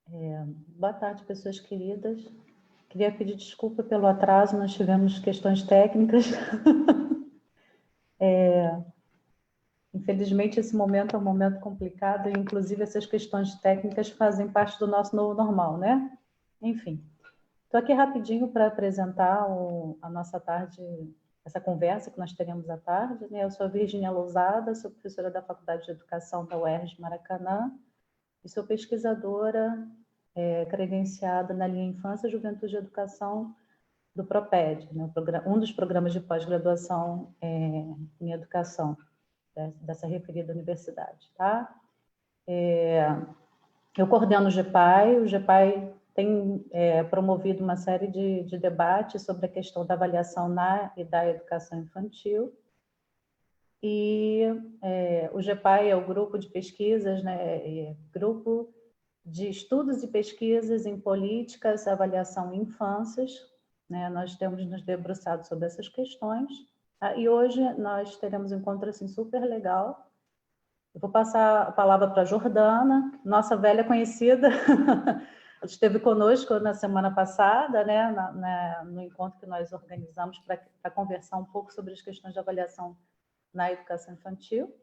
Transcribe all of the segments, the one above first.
Boa tarde, pessoas queridas. Queria pedir desculpa pelo atraso, nós tivemos questões técnicas. Infelizmente, esse momento é um momento complicado, e inclusive essas questões técnicas fazem parte do nosso novo normal, né? Enfim, estou aqui rapidinho para apresentar a nossa tarde, essa conversa que nós teremos à tarde, né? Eu sou a Virgínia Lousada, sou professora da Faculdade de Educação da UERJ Maracanã, e sou pesquisadora credenciada na linha Infância, Juventude e Educação do PROPED, né? Um dos programas de pós-graduação em educação dessa referida universidade, tá? Eu coordeno o GEPAI. O GEPAI tem promovido uma série de debates sobre a questão da avaliação na e da educação infantil. E o GEPAI é o grupo de pesquisas, né? Grupo de estudos e pesquisas em políticas, avaliação em infâncias, né? Nós temos nos debruçado sobre essas questões. E hoje nós teremos um encontro assim, super legal. Eu vou passar a palavra para a Jordana, nossa velha conhecida. Ela esteve conosco na semana passada, né, no encontro que nós organizamos para conversar um pouco sobre as questões de avaliação na educação infantil,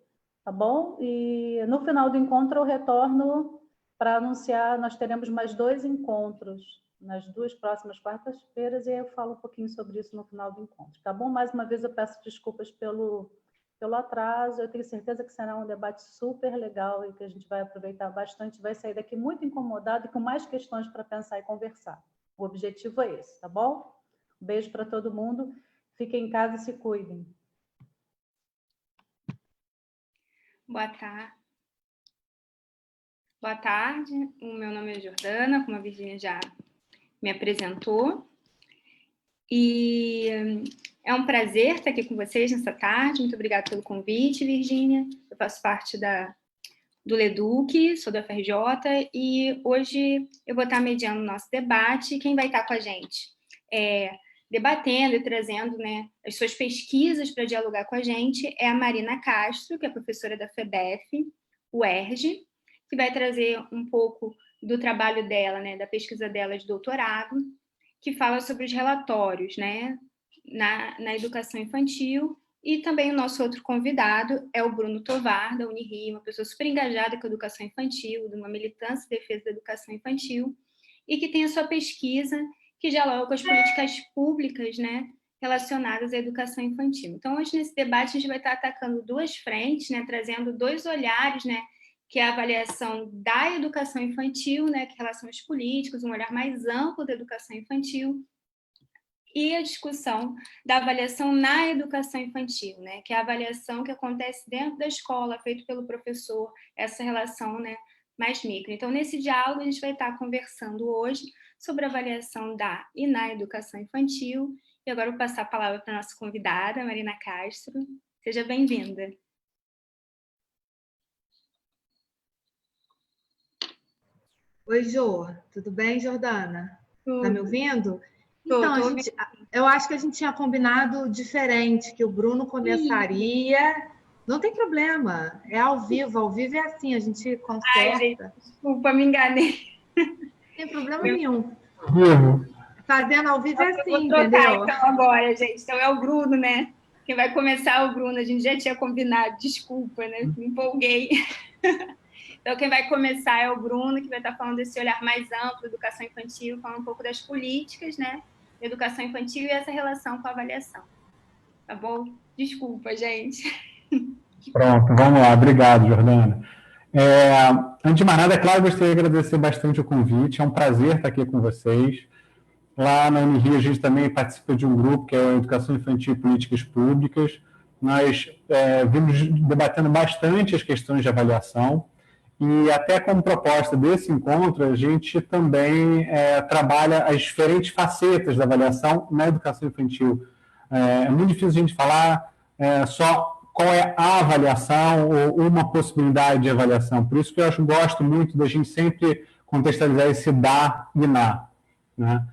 tá bom? E no final do encontro eu retorno para anunciar, nós teremos mais 2 encontros nas 2 próximas quartas-feiras, e aí eu falo um pouquinho sobre isso no final do encontro, tá bom? Mais uma vez eu peço desculpas pelo atraso, eu tenho certeza que será um debate super legal e que a gente vai aproveitar bastante, vai sair daqui muito incomodado e com mais questões para pensar e conversar. O objetivo é esse, tá bom? Um beijo para todo mundo, fiquem em casa e se cuidem. Boa tarde. Boa tarde, o meu nome é Jordana, como a Virgínia já me apresentou. E é um prazer estar aqui com vocês nessa tarde. Muito obrigada pelo convite, Virgínia. Eu faço parte do LEDUC, sou da FRJ, e hoje eu vou estar mediando o nosso debate. Quem vai estar com a gente debatendo e trazendo, né, as suas pesquisas para dialogar com a gente é a Marina Castro, que é professora da FEBEF, UERJ, que vai trazer um pouco do trabalho dela, né, da pesquisa dela de doutorado, que fala sobre os relatórios, né, na educação infantil. E também o nosso outro convidado é o Bruno Tovar, da Unirio, uma pessoa super engajada com a educação infantil, de uma militância em defesa da educação infantil, e que tem a sua pesquisa que dialoga com as políticas públicas, né, relacionadas à educação infantil. Então, hoje, nesse debate, a gente vai estar atacando 2 frentes, né, trazendo 2 olhares, né, que é a avaliação da educação infantil, né, que é relação às políticas, um olhar mais amplo da educação infantil, e a discussão da avaliação na educação infantil, né, que é a avaliação que acontece dentro da escola, feito pelo professor, essa relação, né, mais micro. Então, nesse diálogo, a gente vai estar conversando hoje sobre a avaliação da e na educação infantil. E agora eu vou passar a palavra para a nossa convidada, Marina Castro. Seja bem-vinda. Oi, Jô. Tudo bem, Jordana? Tudo. Tá me ouvindo? Então, eu acho que a gente tinha combinado diferente, que o Bruno começaria. Não tem problema, é ao vivo é assim, a gente conserta. Ai, desculpa, me enganei. Não tem problema nenhum. Fazendo ao vivo é assim, trocar, entendeu? Então, agora, gente. Então, é o Bruno, né? Quem vai começar é o Bruno. A gente já tinha combinado, desculpa, né? Me empolguei. Então, quem vai começar é o Bruno, que vai estar falando desse olhar mais amplo da educação infantil, falando um pouco das políticas, né? Da educação infantil e essa relação com a avaliação. Tá bom? Desculpa, gente. Pronto, vamos lá. Obrigado, Jordana. Antes de mais nada, é claro, gostaria de agradecer bastante o convite. É um prazer estar aqui com vocês. Lá na Unirio, a gente também participa de um grupo que é a Educação Infantil e Políticas Públicas. Nós vimos debatendo bastante as questões de avaliação e até como proposta desse encontro, a gente também trabalha as diferentes facetas da avaliação na educação infantil. É muito difícil a gente falar só qual é a avaliação ou uma possibilidade de avaliação. Por isso que eu gosto muito da gente sempre contextualizar esse da e na, né?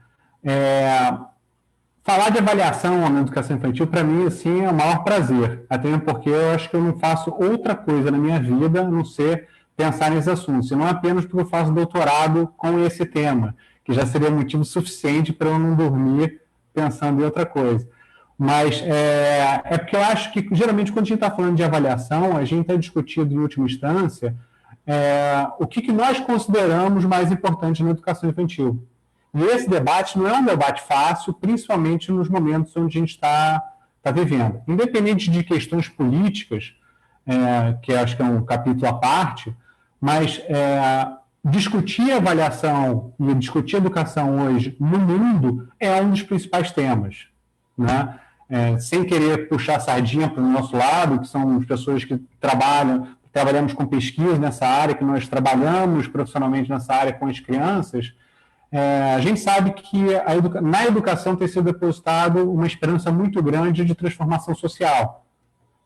Falar de avaliação na educação infantil, para mim, assim, é o maior prazer. Até porque eu acho que eu não faço outra coisa na minha vida a não ser pensar nesses assuntos, e não apenas porque eu faço doutorado com esse tema, que já seria motivo suficiente para eu não dormir pensando em outra coisa. Mas é porque eu acho que, geralmente, quando a gente está falando de avaliação, a gente está discutindo, em última instância, o que nós consideramos mais importante na educação infantil. E esse debate não é um debate fácil, principalmente nos momentos onde a gente está vivendo. Independente de questões políticas, que acho que é um capítulo à parte, mas discutir avaliação e discutir educação hoje no mundo é um dos principais temas, né? Sem querer puxar a sardinha para o nosso lado, que são as pessoas que trabalhamos com pesquisa nessa área, que nós trabalhamos profissionalmente nessa área com as crianças, a gente sabe que na educação tem sido depositado uma esperança muito grande de transformação social.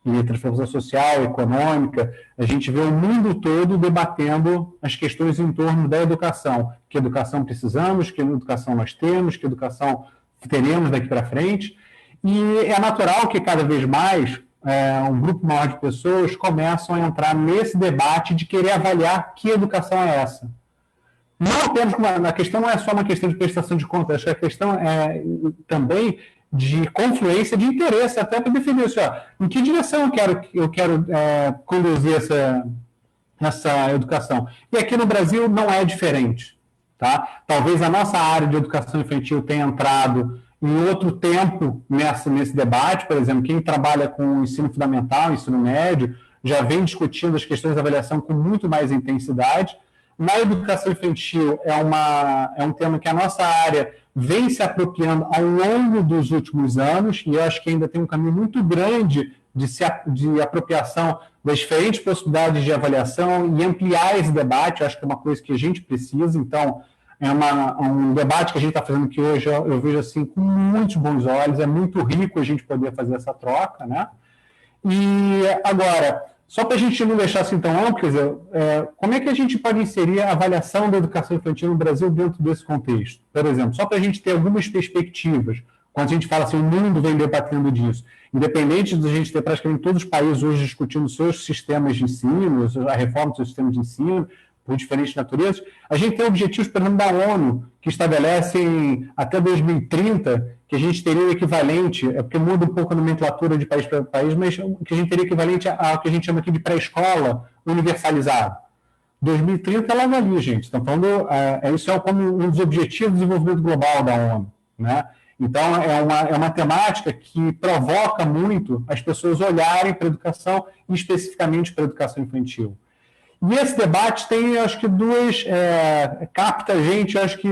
E transformação social, econômica, a gente vê o mundo todo debatendo as questões em torno da educação. Que educação precisamos, que educação nós temos, que educação teremos daqui para frente. E é natural que cada vez mais um grupo maior de pessoas começam a entrar nesse debate de querer avaliar que educação é essa. Não apenas a questão não é só uma questão de prestação de contas, acho que a questão é também de confluência de interesse, até para definir assim, em que direção eu quero conduzir essa educação. E aqui no Brasil não é diferente. Tá? Talvez a nossa área de educação infantil tenha entrado em outro tempo nesse debate, por exemplo, quem trabalha com ensino fundamental, ensino médio, já vem discutindo as questões de avaliação com muito mais intensidade. Na educação infantil é um tema que a nossa área vem se apropriando ao longo dos últimos anos, e eu acho que ainda tem um caminho muito grande de apropriação das diferentes possibilidades de avaliação e ampliar esse debate. Eu acho que é uma coisa que a gente precisa. Então, é um debate que a gente está fazendo que hoje eu vejo assim com muitos bons olhos, é muito rico a gente poder fazer essa troca, né? E agora, só para a gente não deixar assim tão amplo, quer dizer, como é que a gente pode inserir a avaliação da educação infantil no Brasil dentro desse contexto? Por exemplo, só para a gente ter algumas perspectivas, quando a gente fala assim, o mundo vem debatendo disso, independente de a gente ter praticamente todos os países hoje discutindo seus sistemas de ensino, a reforma dos seus sistemas de ensino, por diferentes naturezas, a gente tem objetivos, por exemplo, da ONU, que estabelecem até 2030 que a gente teria o equivalente, porque muda um pouco a nomenclatura de país para país, mas que a gente teria equivalente ao que a gente chama aqui de pré-escola universalizado. 2030 ela avalia, gente. Estão falando, isso é como um dos objetivos do desenvolvimento global da ONU, né? Então, é uma temática que provoca muito as pessoas olharem para a educação, e especificamente para a educação infantil. E esse debate tem, acho que, capta a gente, acho que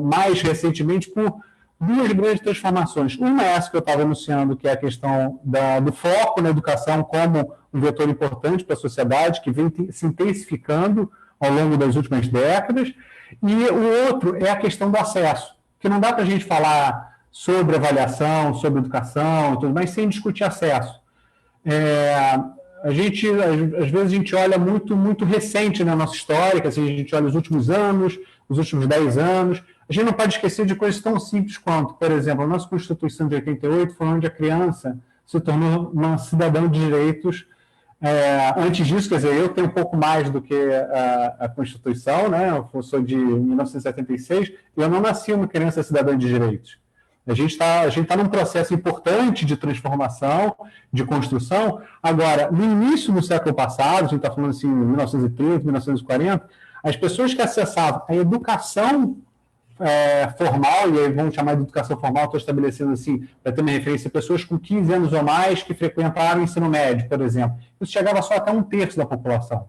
mais recentemente, por duas grandes transformações. Uma é essa que eu estava anunciando, que é a questão do foco na educação como um vetor importante para a sociedade, que vem se intensificando ao longo das últimas décadas. E o outro é a questão do acesso, que não dá para a gente falar sobre avaliação, sobre educação, tudo mais, sem discutir acesso. Às vezes a gente olha muito recente na nossa história, assim, a gente olha os últimos anos, os últimos 10 anos, a gente não pode esquecer de coisas tão simples quanto, por exemplo, a nossa Constituição de 88 foi onde a criança se tornou uma cidadã de direitos. Antes disso, quer dizer, eu tenho um pouco mais do que a Constituição, né? Eu sou de 1976, e eu não nasci uma criança cidadã de direitos. A gente tá num processo importante de transformação, de construção. Agora, no início do século passado, a gente está falando assim, 1930, 1940, as pessoas que acessavam a educação formal, e aí vamos chamar de educação formal, estou estabelecendo assim, para ter uma referência, pessoas com 15 anos ou mais que frequentaram o ensino médio, por exemplo. Isso chegava só até 1/3 da população.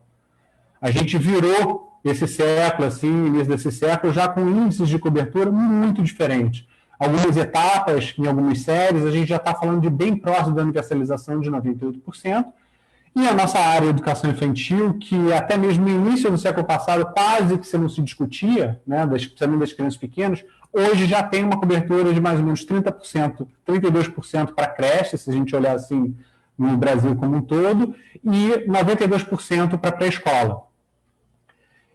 A gente virou esse século, assim, início desse século, já com índices de cobertura muito diferentes. Algumas etapas, em algumas séries, a gente já está falando de bem próximo da universalização de 98%, e a nossa área de educação infantil, que até mesmo no início do século passado quase que você não se discutia, né, principalmente das crianças pequenas, hoje já tem uma cobertura de mais ou menos 30%, 32% para creche, se a gente olhar assim no Brasil como um todo, e 92% para pré-escola.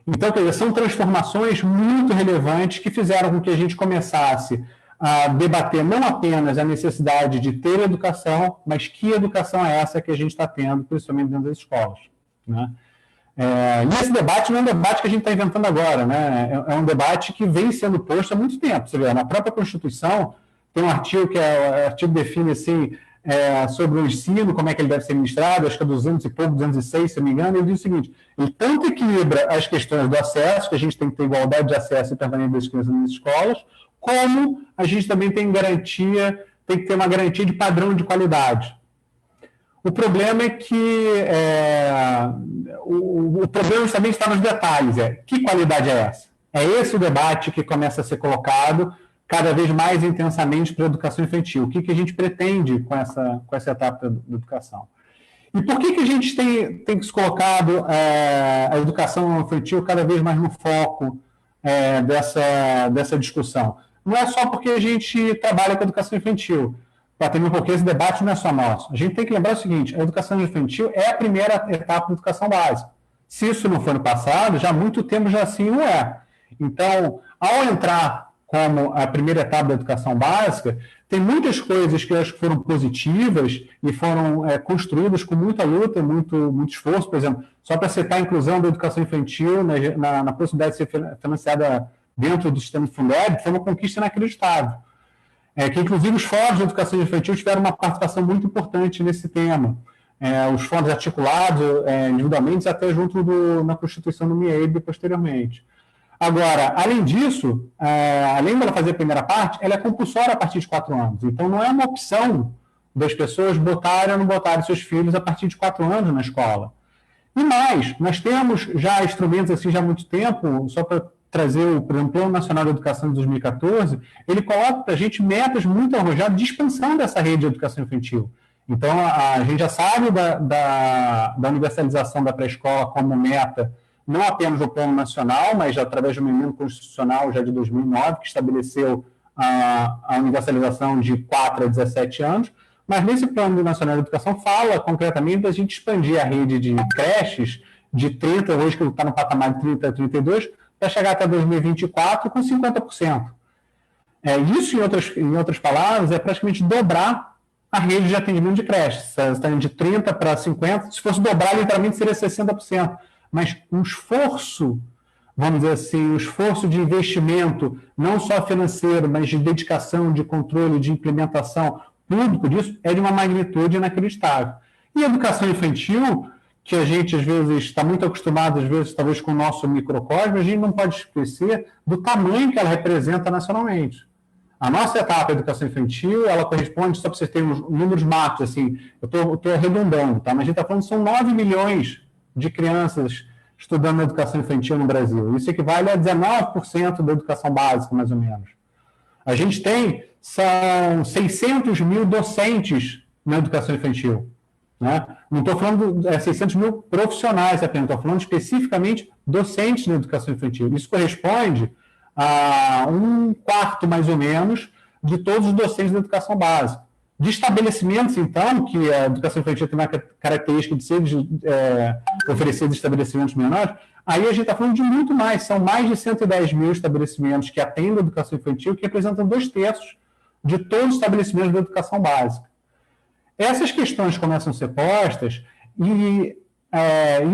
Então, quer dizer, são transformações muito relevantes que fizeram com que a gente começasse a debater não apenas a necessidade de ter educação, mas que educação é essa que a gente está tendo, principalmente dentro das escolas, né? E esse debate não é um debate que a gente está inventando agora, né? É um debate que vem sendo posto há muito tempo. Você vê, na própria Constituição tem um artigo que o artigo define assim, sobre o ensino, como é que ele deve ser ministrado, acho que é 200 e pouco, 206, se não me engano, ele diz o seguinte: ele tanto equilibra as questões do acesso, que a gente tem que ter igualdade de acesso e permanência das crianças nas escolas, como a gente também tem que ter uma garantia de padrão de qualidade. O problema é que o problema também está nos detalhes. Que qualidade é essa? É esse o debate que começa a ser colocado cada vez mais intensamente para a educação infantil. O que a gente pretende com essa etapa da educação? E por que a gente tem se colocado a educação infantil cada vez mais no foco dessa discussão? Não é só porque a gente trabalha com a educação infantil, também porque esse debate não é só nosso. A gente tem que lembrar o seguinte: a educação infantil é a primeira etapa da educação básica. Se isso não foi no passado, já há muito tempo já assim não é. Então, ao entrar como a primeira etapa da educação básica, tem muitas coisas que eu acho que foram positivas e foram construídas com muita luta, muito esforço. Por exemplo, só para citar a inclusão da educação infantil na possibilidade de ser financiada dentro do sistema Fundeb, foi uma conquista inacreditável. Que inclusive os fóruns de educação infantil tiveram uma participação muito importante nesse tema. Os fóruns articulados individualmente, até junto na Constituição do MIEB posteriormente. Agora, além disso, além dela fazer a primeira parte, ela é compulsória a partir de 4 anos. Então, não é uma opção das pessoas botarem ou não botarem seus filhos a partir de 4 anos na escola. E mais, nós temos já instrumentos assim já há muito tempo, só para trazer por exemplo, o Plano Nacional de Educação de 2014, ele coloca para a gente metas muito arrojadas de expansão dessa rede de educação infantil. Então, a gente já sabe da universalização da pré-escola como meta, não apenas no Plano Nacional, mas já através de uma emenda constitucional já de 2009, que estabeleceu a universalização de 4 a 17 anos, mas nesse Plano Nacional de Educação fala concretamente da gente expandir a rede de creches de 30, hoje que está no patamar de 30 a 32, para chegar até 2024 com 50%. Isso, em outras palavras, é praticamente dobrar a rede de atendimento de creches. Está indo de 30% para 50%. Se fosse dobrar, literalmente seria 60%. Mas um esforço, vamos dizer assim, um esforço de investimento, não só financeiro, mas de dedicação, de controle, de implementação público disso, é de uma magnitude inacreditável. E a educação infantil, que a gente, às vezes, está muito acostumado, às vezes, talvez com o nosso microcosmo, a gente não pode esquecer do tamanho que ela representa nacionalmente. A nossa etapa de educação infantil, ela corresponde, só para vocês terem números macros, assim, eu estou arredondando, tá? Mas a gente está falando que são 9 milhões de crianças estudando educação infantil no Brasil. Isso equivale a 19% da educação básica, mais ou menos. A gente são 600 mil docentes na educação infantil. Né? Não estou falando de 600 mil profissionais apenas, estou falando especificamente docentes na educação infantil. Isso corresponde a 1/4, mais ou menos, de todos os docentes da educação básica. De estabelecimentos, então, que a educação infantil tem uma característica de ser oferecer de estabelecimentos menores, aí a gente está falando de muito mais, são mais de 110 mil estabelecimentos que atendem a educação infantil, que representam 2/3 de todos os estabelecimentos da educação básica. Essas questões começam a ser postas, e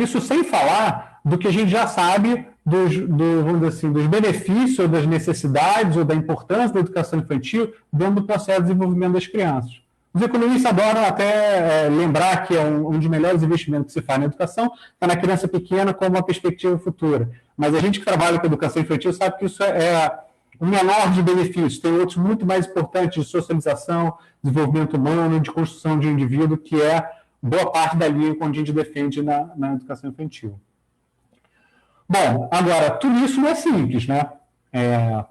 isso sem falar do que a gente já sabe vamos dizer assim, dos benefícios, ou das necessidades, ou da importância da educação infantil dentro do processo de desenvolvimento das crianças. Os economistas adoram até lembrar que é um dos melhores investimentos que se faz na educação, está na criança pequena como uma perspectiva futura. Mas a gente que trabalha com educação infantil sabe que isso é o menor de benefícios. Tem outros muito mais importantes de socialização, desenvolvimento humano, de construção de indivíduo, que é boa parte da linha que a gente defende na educação infantil. Bom, agora, tudo isso não é simples, né?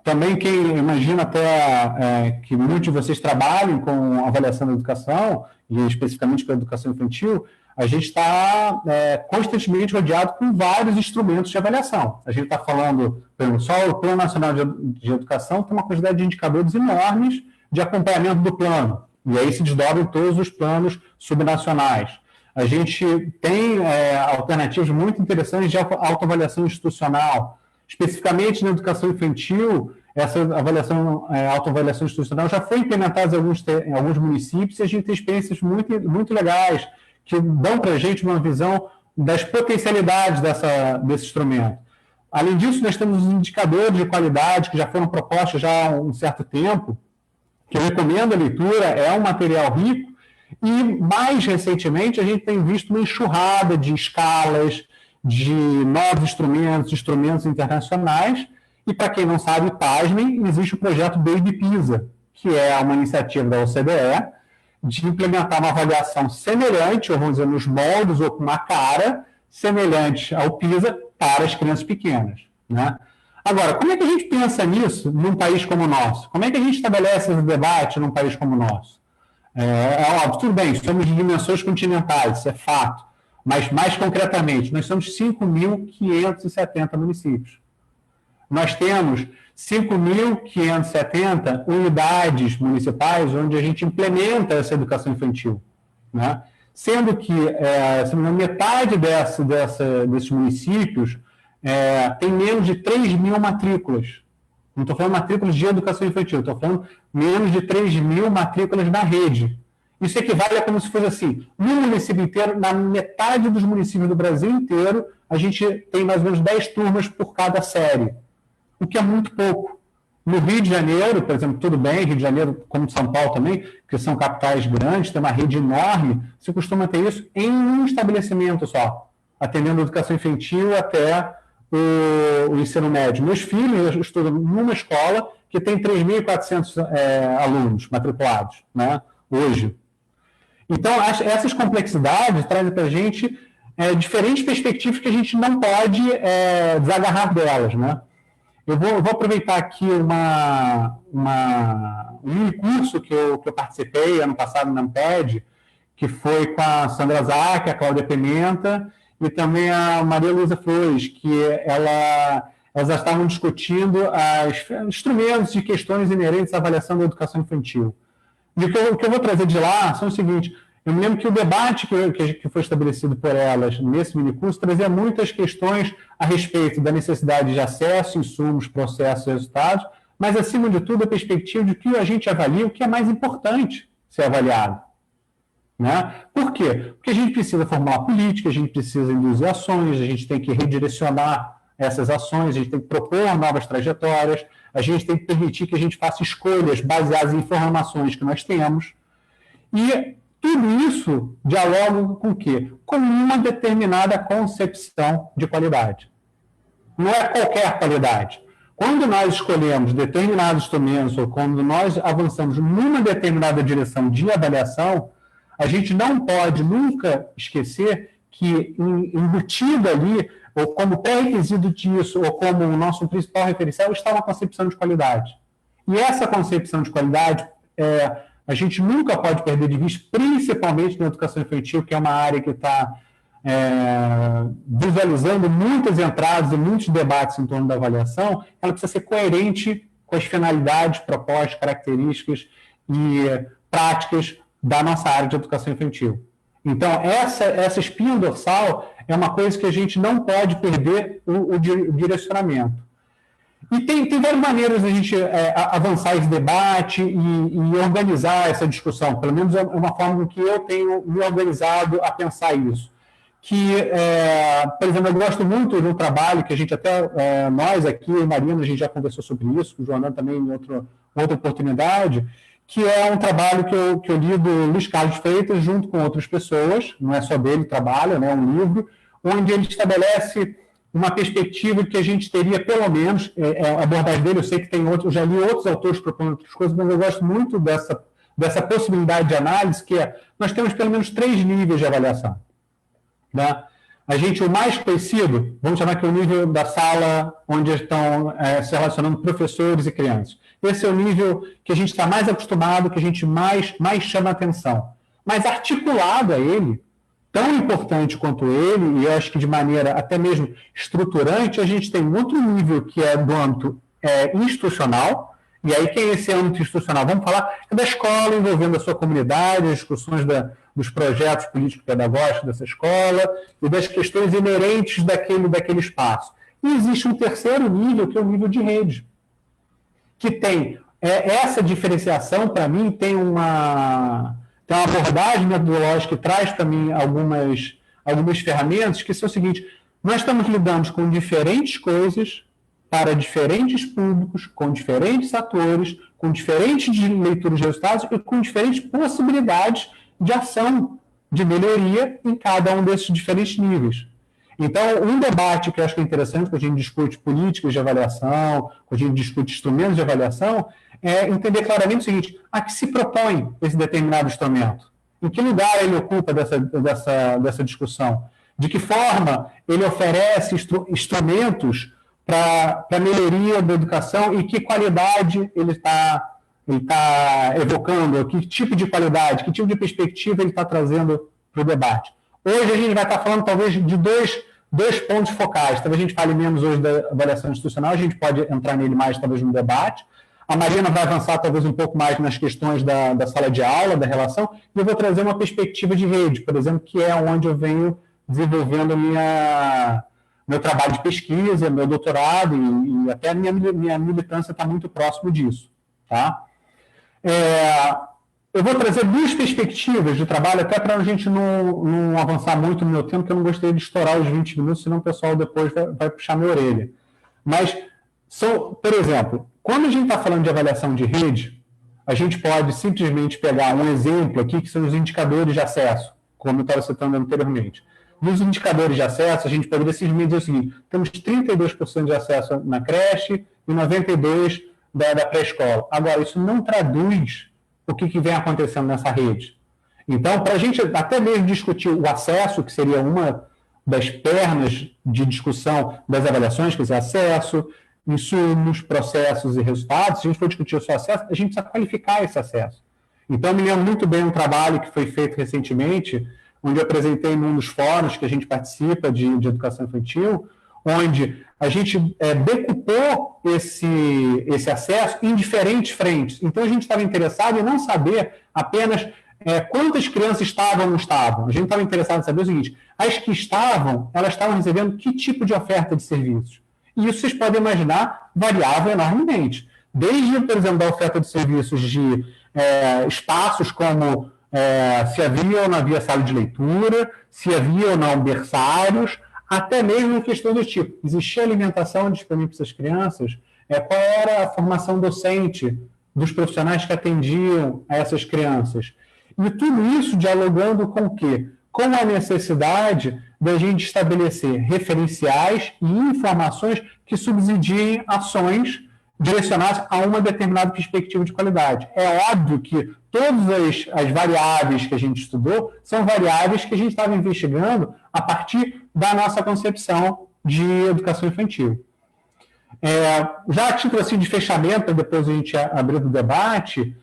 Também quem imagina até que muitos de vocês trabalhem com avaliação da educação, e especificamente com a educação infantil, a gente está constantemente rodeado com vários instrumentos de avaliação. A gente está falando, por exemplo, só o Plano Nacional de Educação tem uma quantidade de indicadores enormes de acompanhamento do plano, e aí se desdobram todos os planos subnacionais. A gente tem alternativas muito interessantes de autoavaliação institucional. Especificamente na educação infantil, essa autoavaliação institucional já foi implementada em alguns municípios, e a gente tem experiências muito, muito legais, que dão para a gente uma visão das potencialidades desse instrumento. Além disso, nós temos os indicadores de qualidade que já foram propostos já há um certo tempo, que eu recomendo a leitura, é um material rico, e mais recentemente a gente tem visto uma enxurrada de escalas, de novos instrumentos internacionais, e para quem não sabe, pasmem, existe o projeto Baby PISA, que é uma iniciativa da OCDE de implementar uma avaliação semelhante, ou vamos dizer, nos moldes ou com uma cara semelhante ao PISA para as crianças pequenas, né? Agora, como é que a gente pensa nisso num país como o nosso? Como é que a gente estabelece esse debate num país como o nosso? É óbvio, tudo bem, somos de dimensões continentais, isso é fato, mas mais concretamente, nós somos 5.570 municípios. Nós temos 5.570 unidades municipais onde a gente implementa essa educação infantil, né? Sendo que metade desses municípios tem menos de 3.000 matrículas. Não estou falando matrículas de educação infantil, estou falando menos de 3.000 matrículas na rede. Isso equivale a como se fosse assim, no município inteiro, na metade dos municípios do Brasil inteiro, a gente tem mais ou menos 10 turmas por cada série, o que é muito pouco. No Rio de Janeiro, por exemplo, tudo bem, Rio de Janeiro, como São Paulo também, que são capitais grandes, tem uma rede enorme, se costuma ter isso em um estabelecimento só, atendendo a educação infantil até o ensino médio. Meus filhos estudam numa escola que tem 3.400 alunos matriculados, né, hoje. Então, essas complexidades trazem para a gente diferentes perspectivas que a gente não pode desagarrar delas, né? Eu vou aproveitar aqui um curso que eu participei ano passado na Amped, que foi com a Sandra Zac, a Cláudia Pimenta e também a Maria Luísa Flores, que elas estavam discutindo os instrumentos e questões inerentes à avaliação da educação infantil. E o que eu vou trazer de lá são o seguinte: eu me lembro que o debate que foi estabelecido por elas nesse minicurso trazia muitas questões a respeito da necessidade de acesso, insumos, processos e resultados, mas, acima de tudo, a perspectiva de que a gente avalia o que é mais importante ser avaliado, né? Por quê? Porque a gente precisa formular política, a gente precisa induzir ações, a gente tem que redirecionar essas ações, a gente tem que propor novas trajetórias, a gente tem que permitir que a gente faça escolhas baseadas em informações que nós temos. E tudo isso dialoga com o quê? Com uma determinada concepção de qualidade. Não é qualquer qualidade. Quando nós escolhemos determinados instrumentos ou quando nós avançamos numa determinada direção de avaliação, a gente não pode nunca esquecer que embutido ali, ou como pré-requisito disso, ou como o nosso principal referencial, está uma concepção de qualidade. E essa concepção de qualidade a gente nunca pode perder de vista, principalmente na educação infantil, que é uma área que está visualizando muitas entradas e muitos debates em torno da avaliação. Ela precisa ser coerente com as finalidades, propostas, características e práticas da nossa área de educação infantil. Então, essa espinha dorsal é uma coisa que a gente não pode perder o direcionamento. E tem várias maneiras de a gente avançar esse debate e organizar essa discussão. Pelo menos é uma forma que eu tenho me organizado a pensar isso. Por exemplo, eu gosto muito do trabalho que a gente até, nós aqui, Marina, a gente já conversou sobre isso, com o Joanã também em outra oportunidade, que é um trabalho que eu li do Luiz Carlos Freitas junto com outras pessoas, não é só dele o trabalho, né, é um livro, onde ele estabelece uma perspectiva que a gente teria, pelo menos, a abordagem dele, eu sei que tem outros, eu já li outros autores propondo outras coisas, mas eu gosto muito dessa possibilidade de análise, que nós temos pelo menos 3 níveis de avaliação. Né? O mais conhecido, vamos chamar que é o nível da sala onde estão se relacionando professores e crianças. Esse é o nível que a gente está mais acostumado, que a gente mais chama atenção. Mas articulado a ele, tão importante quanto ele, e eu acho que de maneira até mesmo estruturante, a gente tem outro nível que é do âmbito institucional, e aí quem é esse âmbito institucional? Vamos falar da escola, envolvendo a sua comunidade, as discussões dos projetos político-pedagógicos dessa escola e das questões inerentes daquele espaço. E existe um terceiro nível, que é o nível de rede, que tem essa diferenciação, para mim, tem uma abordagem metodológica que traz para mim algumas ferramentas que são o seguinte: nós estamos lidando com diferentes coisas para diferentes públicos, com diferentes atores, com diferentes leituras de resultados e com diferentes possibilidades de ação, de melhoria em cada um desses diferentes níveis. Então, um debate que eu acho que é interessante, quando a gente discute políticas de avaliação, quando a gente discute instrumentos de avaliação, é entender claramente o seguinte: a que se propõe esse determinado instrumento? Em que lugar ele ocupa dessa discussão? De que forma ele oferece instrumentos para a melhoria da educação e que qualidade ele está evocando, que tipo de qualidade, que tipo de perspectiva ele está trazendo para o debate. Hoje a gente vai estar falando talvez de dois pontos focais. Talvez a gente fale menos hoje da avaliação institucional, a gente pode entrar nele mais talvez no debate. A Marina vai avançar talvez um pouco mais nas questões da sala de aula, da relação, e eu vou trazer uma perspectiva de rede, por exemplo, que é onde eu venho desenvolvendo meu trabalho de pesquisa, meu doutorado, e até a minha militância está muito próximo disso. Tá? Eu vou trazer duas perspectivas de trabalho, até para a gente não avançar muito no meu tempo, porque eu não gostaria de estourar os 20 minutos, senão o pessoal depois vai puxar minha orelha. Mas, por exemplo, quando a gente está falando de avaliação de rede, a gente pode simplesmente pegar um exemplo aqui, que são os indicadores de acesso, como eu estava citando anteriormente. Nos indicadores de acesso, a gente poderia simplesmente dizer o seguinte: temos 32% de acesso na creche e 92% da pré-escola. Agora, isso não traduz o que vem acontecendo nessa rede. Então, para a gente até mesmo discutir o acesso, que seria uma das pernas de discussão das avaliações, quer dizer, acesso, insumos, processos e resultados, se a gente for discutir o seu acesso, a gente precisa qualificar esse acesso. Então, eu me lembro muito bem um trabalho que foi feito recentemente, onde eu apresentei num dos fóruns que a gente participa de educação infantil, onde a gente decupou esse acesso em diferentes frentes. Então, a gente estava interessado em não saber apenas quantas crianças estavam ou não estavam. A gente estava interessado em saber o seguinte: as que estavam, elas estavam recebendo que tipo de oferta de serviços? E isso, vocês podem imaginar, variava enormemente. Desde, por exemplo, da oferta de serviços de espaços como se havia ou não havia sala de leitura, se havia ou não berçários, até mesmo a questão do tipo: existia alimentação disponível para essas crianças? Qual era a formação docente dos profissionais que atendiam a essas crianças? E tudo isso dialogando com o quê? Com a necessidade da gente estabelecer referenciais e informações que subsidiem ações direcionadas a uma determinada perspectiva de qualidade. É óbvio que todas as variáveis que a gente estudou são variáveis que a gente estava investigando a partir da nossa concepção de educação infantil. Já a título assim, de fechamento, depois a gente abrir o debate,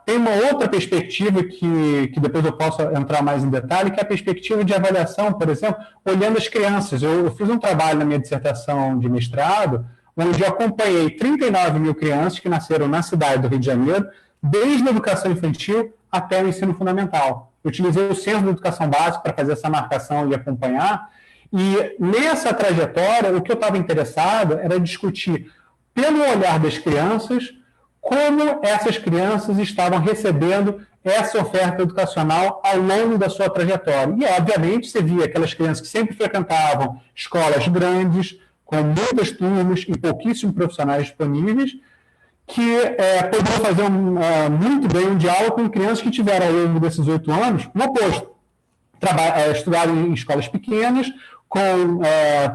tem uma outra perspectiva que depois eu posso entrar mais em detalhe, que é a perspectiva de avaliação, por exemplo, olhando as crianças. Eu fiz um trabalho na minha dissertação de mestrado, onde eu acompanhei 39 mil crianças que nasceram na cidade do Rio de Janeiro, desde a educação infantil até o ensino fundamental. Eu utilizei o Censo da Educação Básica para fazer essa marcação e acompanhar, e nessa trajetória, o que eu estava interessado era discutir, pelo olhar das crianças, como essas crianças estavam recebendo essa oferta educacional ao longo da sua trajetória. E, obviamente, você via aquelas crianças que sempre frequentavam escolas grandes, com muitas turmas e pouquíssimos profissionais disponíveis, que poderiam fazer muito bem um diálogo com crianças que tiveram, ao longo desses 8 anos, o oposto. Estudaram em escolas pequenas, com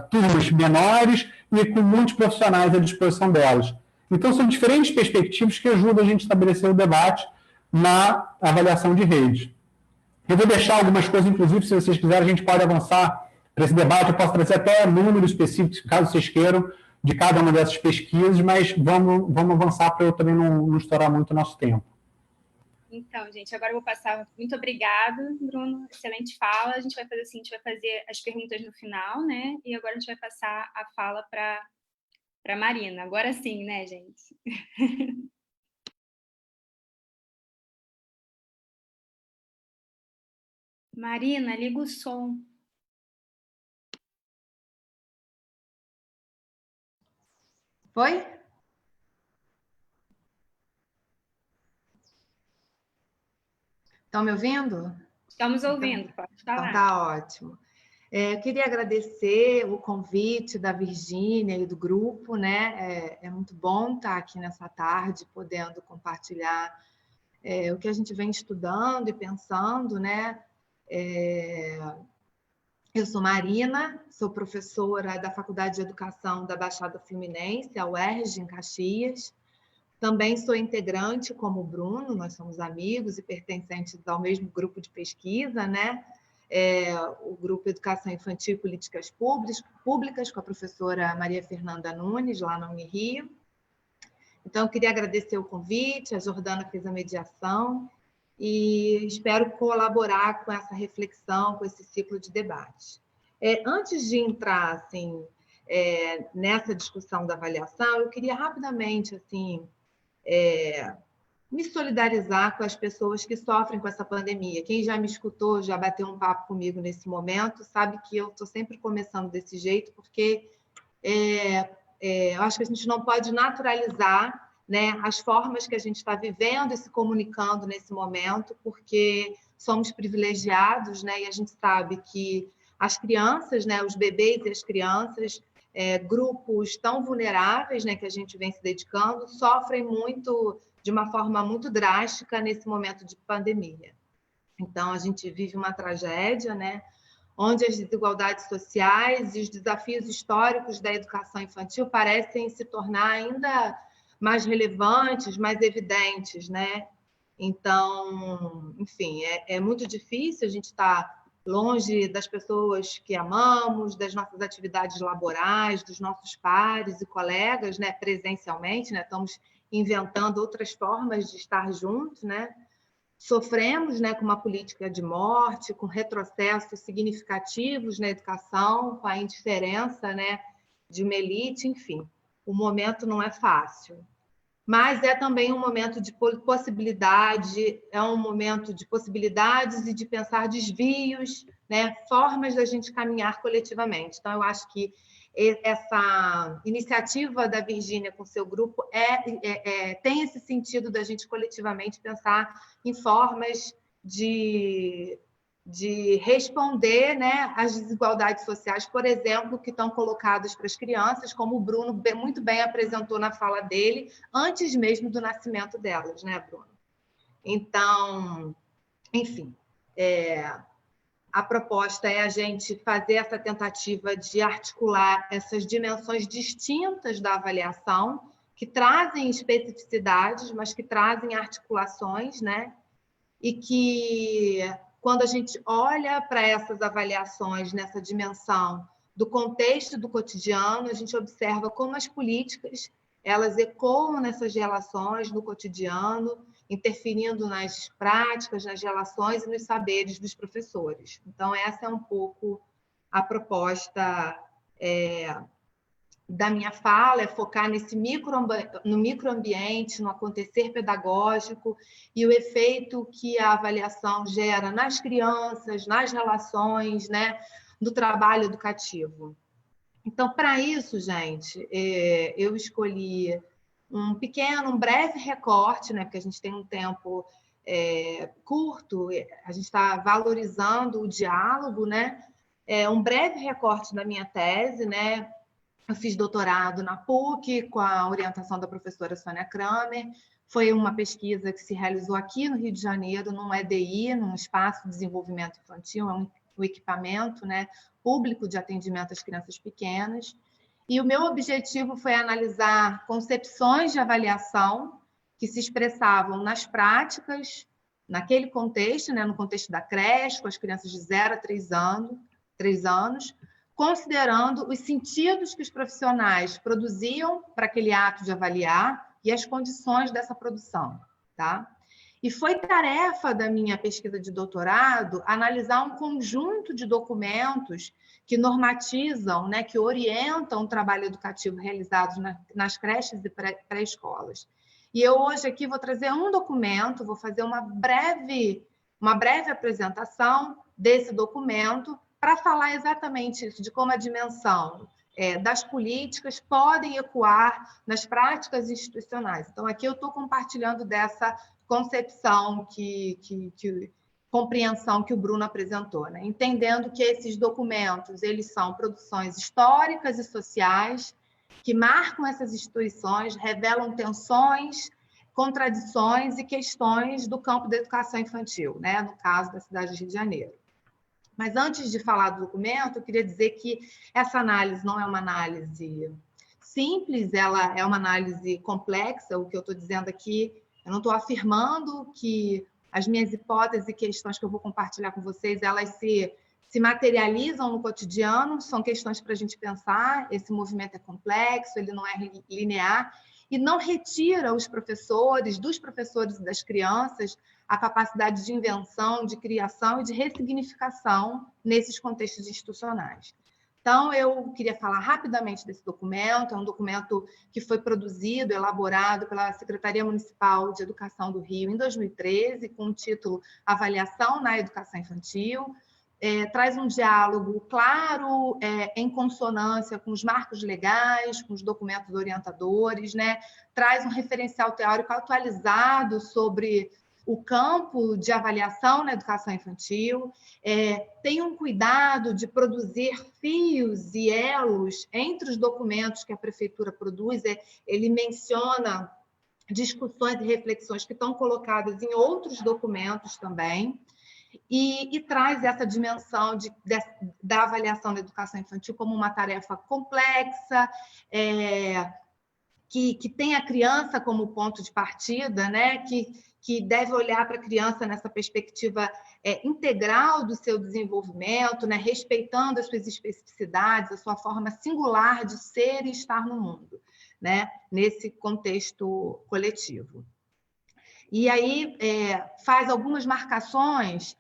turmas menores e com muitos profissionais à disposição delas. Então, são diferentes perspectivas que ajudam a gente a estabelecer o debate na avaliação de rede. Eu vou deixar algumas coisas, inclusive, se vocês quiserem, a gente pode avançar para esse debate. Eu posso trazer até números específicos, caso vocês queiram, de cada uma dessas pesquisas, mas vamos avançar para eu também não estourar muito o nosso tempo. Então, gente, agora eu vou passar. Muito obrigada, Bruno. Excelente fala. A gente vai fazer assim, a gente vai fazer as perguntas no final, né? E agora a gente vai passar a fala para Marina. Agora sim, né, gente? Marina, liga o som. Foi? Estão me ouvindo? Estamos ouvindo, pode falar. Então tá ótimo. Eu queria agradecer o convite da Virgínia e do grupo, né? É muito bom estar aqui nessa tarde, podendo compartilhar o que a gente vem estudando e pensando, né? Eu sou Marina, sou professora da Faculdade de Educação da Baixada Fluminense, a UERJ, em Caxias. Também sou integrante, como o Bruno, nós somos amigos e pertencentes ao mesmo grupo de pesquisa, né? O grupo Educação Infantil e Políticas Públicas, com a professora Maria Fernanda Nunes, lá na Unirio. Então, eu queria agradecer o convite, a Jordana fez a mediação, e espero colaborar com essa reflexão, com esse ciclo de debate. Antes de entrar assim, nessa discussão da avaliação, eu queria rapidamente assim, me solidarizar com as pessoas que sofrem com essa pandemia. Quem já me escutou, já bateu um papo comigo nesse momento, sabe que eu estou sempre começando desse jeito, porque eu acho que a gente não pode naturalizar, né, as formas que a gente está vivendo e se comunicando nesse momento, porque somos privilegiados, né, e a gente sabe que as crianças, né, os bebês e as crianças, grupos tão vulneráveis, né, que a gente vem se dedicando, sofrem muito, de uma forma muito drástica nesse momento de pandemia. Então, a gente vive uma tragédia, né, onde as desigualdades sociais e os desafios históricos da educação infantil parecem se tornar ainda mais relevantes, mais evidentes, né? Então, enfim, é muito difícil, a gente está longe das pessoas que amamos, das nossas atividades laborais, dos nossos pares e colegas, né, presencialmente, né? Estamos inventando outras formas de estar juntos, né? Sofremos, né, com uma política de morte, com retrocessos significativos na educação, com a indiferença, né, de uma elite, enfim. O momento não é fácil. Mas é também um momento de possibilidade, é um momento de possibilidades e de pensar desvios, né, formas da gente caminhar coletivamente. Então, eu acho que essa iniciativa da Virgínia com seu grupo tem esse sentido da gente coletivamente pensar em formas de responder, né, às desigualdades sociais, por exemplo, que estão colocadas para as crianças, como o Bruno muito bem apresentou na fala dele, antes mesmo do nascimento delas, né, Bruno? Então, enfim, a proposta é a gente fazer essa tentativa de articular essas dimensões distintas da avaliação, que trazem especificidades, mas que trazem articulações, né? E que, quando a gente olha para essas avaliações nessa dimensão do contexto do cotidiano, a gente observa como as políticas elas ecoam nessas relações no cotidiano, interferindo nas práticas, nas relações e nos saberes dos professores. Então, essa é um pouco a proposta da minha fala, é focar no microambiente, no acontecer pedagógico e o efeito que a avaliação gera nas crianças, nas relações, né, do trabalho educativo. Então, para isso, gente, eu escolhi um breve recorte, né, porque a gente tem um tempo curto, a gente está valorizando o diálogo, né? Um breve recorte da minha tese, né? Eu fiz doutorado na PUC com a orientação da professora Sônia Kramer. Foi uma pesquisa que se realizou aqui no Rio de Janeiro, num EDI, num Espaço de Desenvolvimento Infantil, um equipamento, né, público de atendimento às crianças pequenas. E o meu objetivo foi analisar concepções de avaliação que se expressavam nas práticas, naquele contexto, né, no contexto da creche, com as crianças de 0 a 3 anos, considerando os sentidos que os profissionais produziam para aquele ato de avaliar e as condições dessa produção, tá? E foi tarefa da minha pesquisa de doutorado analisar um conjunto de documentos que normatizam, né, que orientam o trabalho educativo realizado nas creches e pré-escolas. E eu hoje aqui vou trazer um documento, vou fazer uma breve apresentação desse documento para falar exatamente isso, de como a dimensão das políticas podem ecoar nas práticas institucionais. Então, aqui eu estou compartilhando dessa concepção que compreensão que o Bruno apresentou, né? Entendendo que esses documentos eles são produções históricas e sociais que marcam essas instituições, revelam tensões, contradições e questões do campo da educação infantil, né? No caso da cidade do Rio de Janeiro. Mas antes de falar do documento, eu queria dizer que essa análise não é uma análise simples, ela é uma análise complexa. O que eu estou dizendo aqui, eu não estou afirmando que as minhas hipóteses e questões que eu vou compartilhar com vocês, elas se materializam no cotidiano, são questões para a gente pensar. Esse movimento é complexo, ele não é linear, e não retira dos professores e das crianças a capacidade de invenção, de criação e de ressignificação nesses contextos institucionais. Então, eu queria falar rapidamente desse documento. É um documento que foi produzido, elaborado pela Secretaria Municipal de Educação do Rio em 2013, com o título Avaliação na Educação Infantil. Traz um diálogo claro, em consonância com os marcos legais, com os documentos orientadores, né? Traz um referencial teórico atualizado sobre o campo de avaliação na educação infantil, tem um cuidado de produzir fios e elos entre os documentos que a prefeitura produz. Ele menciona discussões e reflexões que estão colocadas em outros documentos também, e traz essa dimensão da avaliação da educação infantil como uma tarefa complexa, que tem a criança como ponto de partida, né? Que deve olhar para a criança nessa perspectiva integral do seu desenvolvimento, né? Respeitando as suas especificidades, a sua forma singular de ser e estar no mundo, né? Nesse contexto coletivo. E aí faz algumas marcações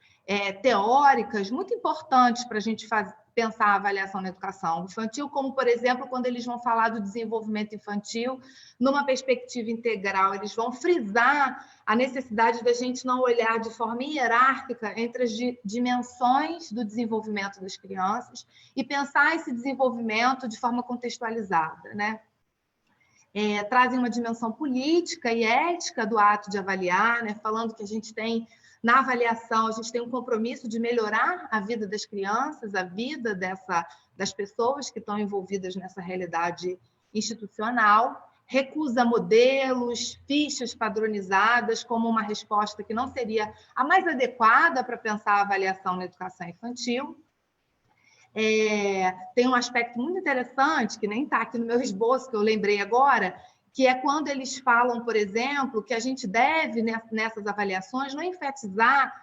teóricas muito importantes para a gente pensar a avaliação na educação infantil, como, por exemplo, quando eles vão falar do desenvolvimento infantil numa perspectiva integral, eles vão frisar a necessidade da gente não olhar de forma hierárquica entre as dimensões do desenvolvimento das crianças e pensar esse desenvolvimento de forma contextualizada, né? Trazem uma dimensão política e ética do ato de avaliar, né? Falando que a gente tem, na avaliação, a gente tem um compromisso de melhorar a vida das crianças, a vida das pessoas que estão envolvidas nessa realidade institucional, recusa modelos, fichas padronizadas como uma resposta que não seria a mais adequada para pensar a avaliação na educação infantil. Tem um aspecto muito interessante, que nem está aqui no meu esboço, que eu lembrei agora, que é quando eles falam, por exemplo, que a gente deve, nessas avaliações, não enfatizar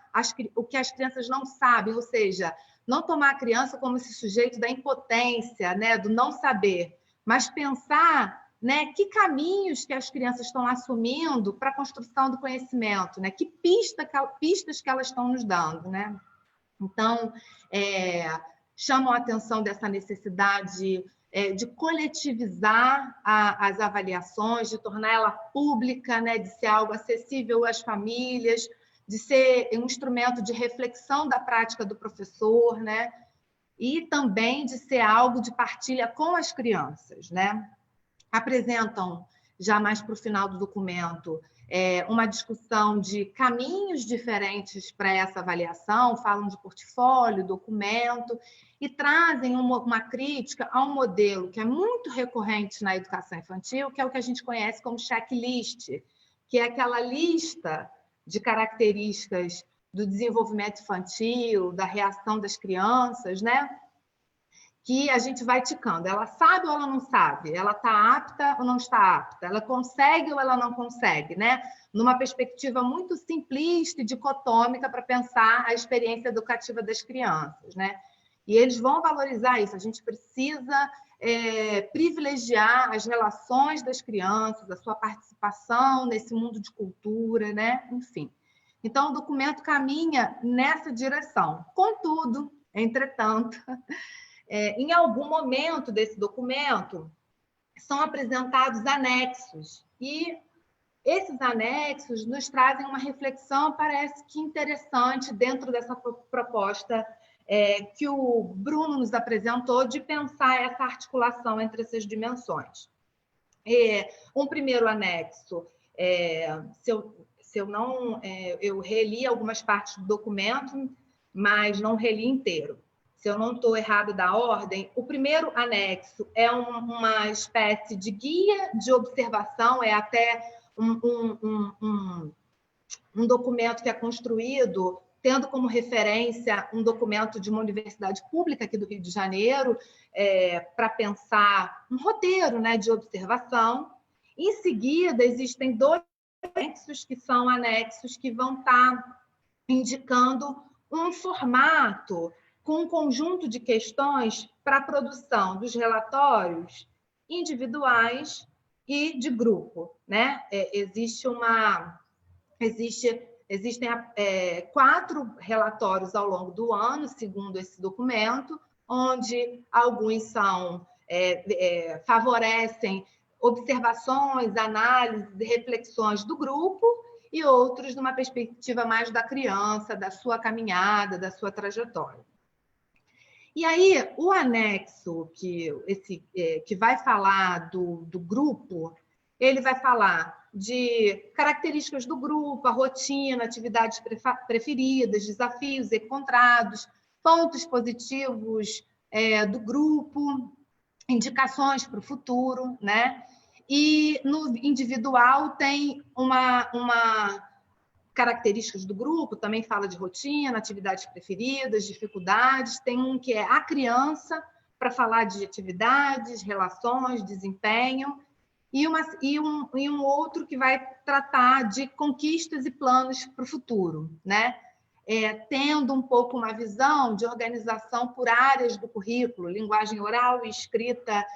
o que as crianças não sabem, ou seja, não tomar a criança como esse sujeito da impotência, né, do não saber, mas pensar, né, que caminhos que as crianças estão assumindo para a construção do conhecimento, né, que pistas que elas estão nos dando, né? Então, chamam a atenção dessa necessidade de coletivizar as avaliações, de tornar ela pública, né, de ser algo acessível às famílias, de ser um instrumento de reflexão da prática do professor, né, e também de ser algo de partilha com as crianças, né? Apresentam, já mais para o final do documento, uma discussão de caminhos diferentes para essa avaliação, falam de portfólio, documento, e trazem uma crítica a um modelo que é muito recorrente na educação infantil, que é o que a gente conhece como checklist, que é aquela lista de características do desenvolvimento infantil, da reação das crianças, né? Que a gente vai ticando. Ela sabe ou ela não sabe? Ela está apta ou não está apta? Ela consegue ou ela não consegue, né? Numa perspectiva muito simplista e dicotômica para pensar a experiência educativa das crianças, né? E eles vão valorizar isso. A gente precisa privilegiar as relações das crianças, a sua participação nesse mundo de cultura, né? Enfim. Então, o documento caminha nessa direção. Contudo, entretanto, em algum momento desse documento, são apresentados anexos. E esses anexos nos trazem uma reflexão, parece que interessante, dentro dessa proposta que o Bruno nos apresentou, de pensar essa articulação entre essas dimensões. Um primeiro anexo, se se eu não... eu reli algumas partes do documento, mas não reli inteiro. Se eu não estou errado da ordem, o primeiro anexo é uma espécie de guia de observação, é até um documento que é construído tendo como referência um documento de uma universidade pública aqui do Rio de Janeiro, para pensar um roteiro, né, de observação. Em seguida, existem 2 anexos que são anexos que vão estar indicando um formato com um conjunto de questões para a produção dos relatórios individuais e de grupo, né? Existem 4 relatórios ao longo do ano, segundo esse documento, onde alguns favorecem observações, análises e reflexões do grupo, e outros numa perspectiva mais da criança, da sua caminhada, da sua trajetória. E aí, o anexo que vai falar do grupo, ele vai falar de características do grupo, a rotina, atividades preferidas, desafios encontrados, pontos positivos do grupo, indicações para o futuro, né? E no individual tem uma características do grupo, também fala de rotina, atividades preferidas, dificuldades. Tem um que é a criança, para falar de atividades, relações, desempenho, e um outro que vai tratar de conquistas e planos para o futuro, né? Tendo um pouco uma visão de organização por áreas do currículo, linguagem oral e escrita,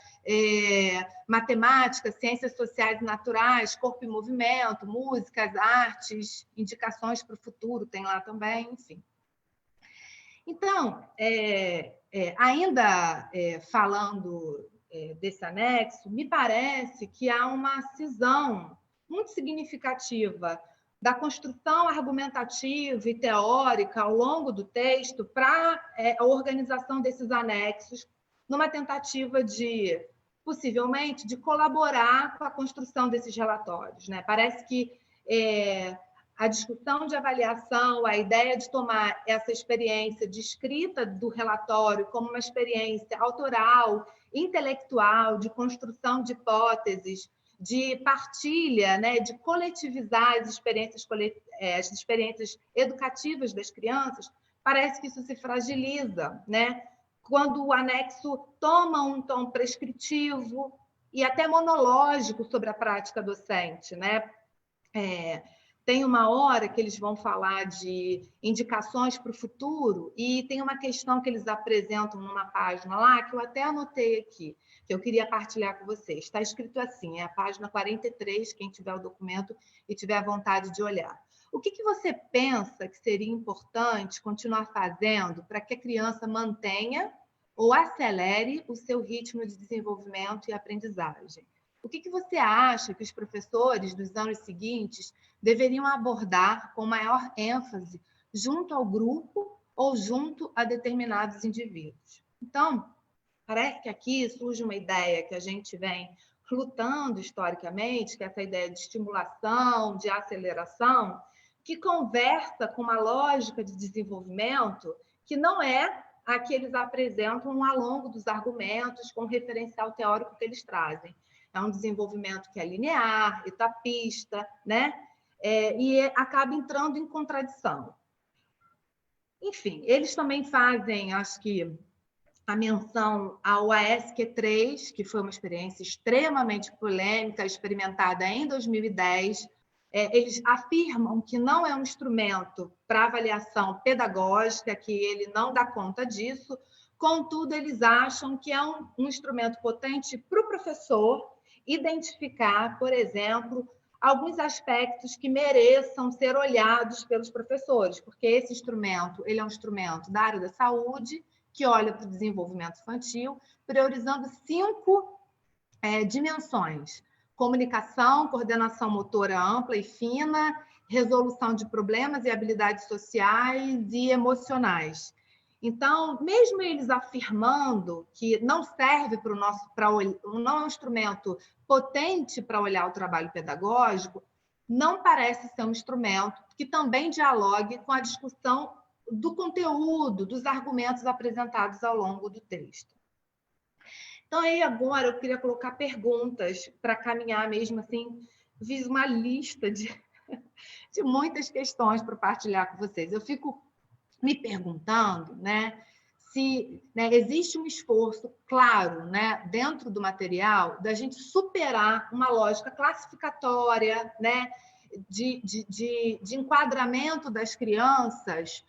matemática, ciências sociais e naturais, corpo e movimento, músicas, artes, indicações para o futuro, tem lá também, enfim. Então, ainda falando desse anexo, me parece que há uma cisão muito significativa da construção argumentativa e teórica ao longo do texto para a organização desses anexos, numa tentativa de, possivelmente, de colaborar com a construção desses relatórios, né? Parece que a discussão de avaliação, a ideia de tomar essa experiência de escrita do relatório como uma experiência autoral, intelectual, de construção de hipóteses, de partilha, né, de coletivizar as experiências educativas das crianças, parece que isso se fragiliza, né? Quando o anexo toma um tom prescritivo e até monológico sobre a prática docente, né? Tem uma hora que eles vão falar de indicações para o futuro e tem uma questão que eles apresentam numa página lá, que eu até anotei aqui, que eu queria partilhar com vocês. Está escrito assim, é a página 43, quem tiver o documento e tiver vontade de olhar. O que você pensa que seria importante continuar fazendo para que a criança mantenha ou acelere o seu ritmo de desenvolvimento e aprendizagem? O que você acha que os professores dos anos seguintes deveriam abordar com maior ênfase junto ao grupo ou junto a determinados indivíduos? Então, parece que aqui surge uma ideia que a gente vem lutando historicamente, que é essa ideia de estimulação, de aceleração, que conversa com uma lógica de desenvolvimento que não é a que eles apresentam ao longo dos argumentos com o referencial teórico que eles trazem. É um desenvolvimento que é linear, etapista, né? E acaba entrando em contradição. Enfim, eles também fazem, acho que, a menção ao AESC3, que foi uma experiência extremamente polêmica, experimentada em 2010. Eles afirmam que não é um instrumento para avaliação pedagógica, que ele não dá conta disso, contudo, eles acham que é um instrumento potente para o professor identificar, por exemplo, alguns aspectos que mereçam ser olhados pelos professores, porque esse instrumento ele é um instrumento da área da saúde, que olha para o desenvolvimento infantil, priorizando 5 dimensões: comunicação, coordenação motora ampla e fina, resolução de problemas e habilidades sociais e emocionais. Então, mesmo eles afirmando que não serve para o nosso, não é um instrumento potente para olhar o trabalho pedagógico, não parece ser um instrumento que também dialogue com a discussão do conteúdo, dos argumentos apresentados ao longo do texto. Então, aí agora eu queria colocar perguntas para caminhar mesmo assim, fiz uma lista de muitas questões para partilhar com vocês. Eu fico me perguntando, né, se existe um esforço claro, né, dentro do material, da gente superar uma lógica classificatória, né, de enquadramento das crianças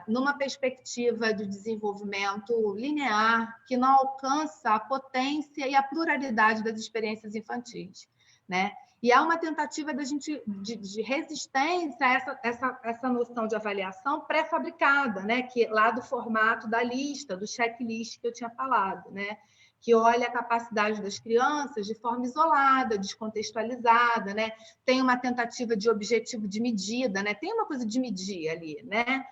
numa perspectiva de desenvolvimento linear, que não alcança a potência e a pluralidade das experiências infantis, né? E há uma tentativa da gente de resistência a essa noção de avaliação pré-fabricada, né? Que lá do formato da lista, do checklist que eu tinha falado, né? Que olha a capacidade das crianças de forma isolada, descontextualizada, né? Tem uma tentativa de objetivo de medida, né? Tem uma coisa de medir ali, né?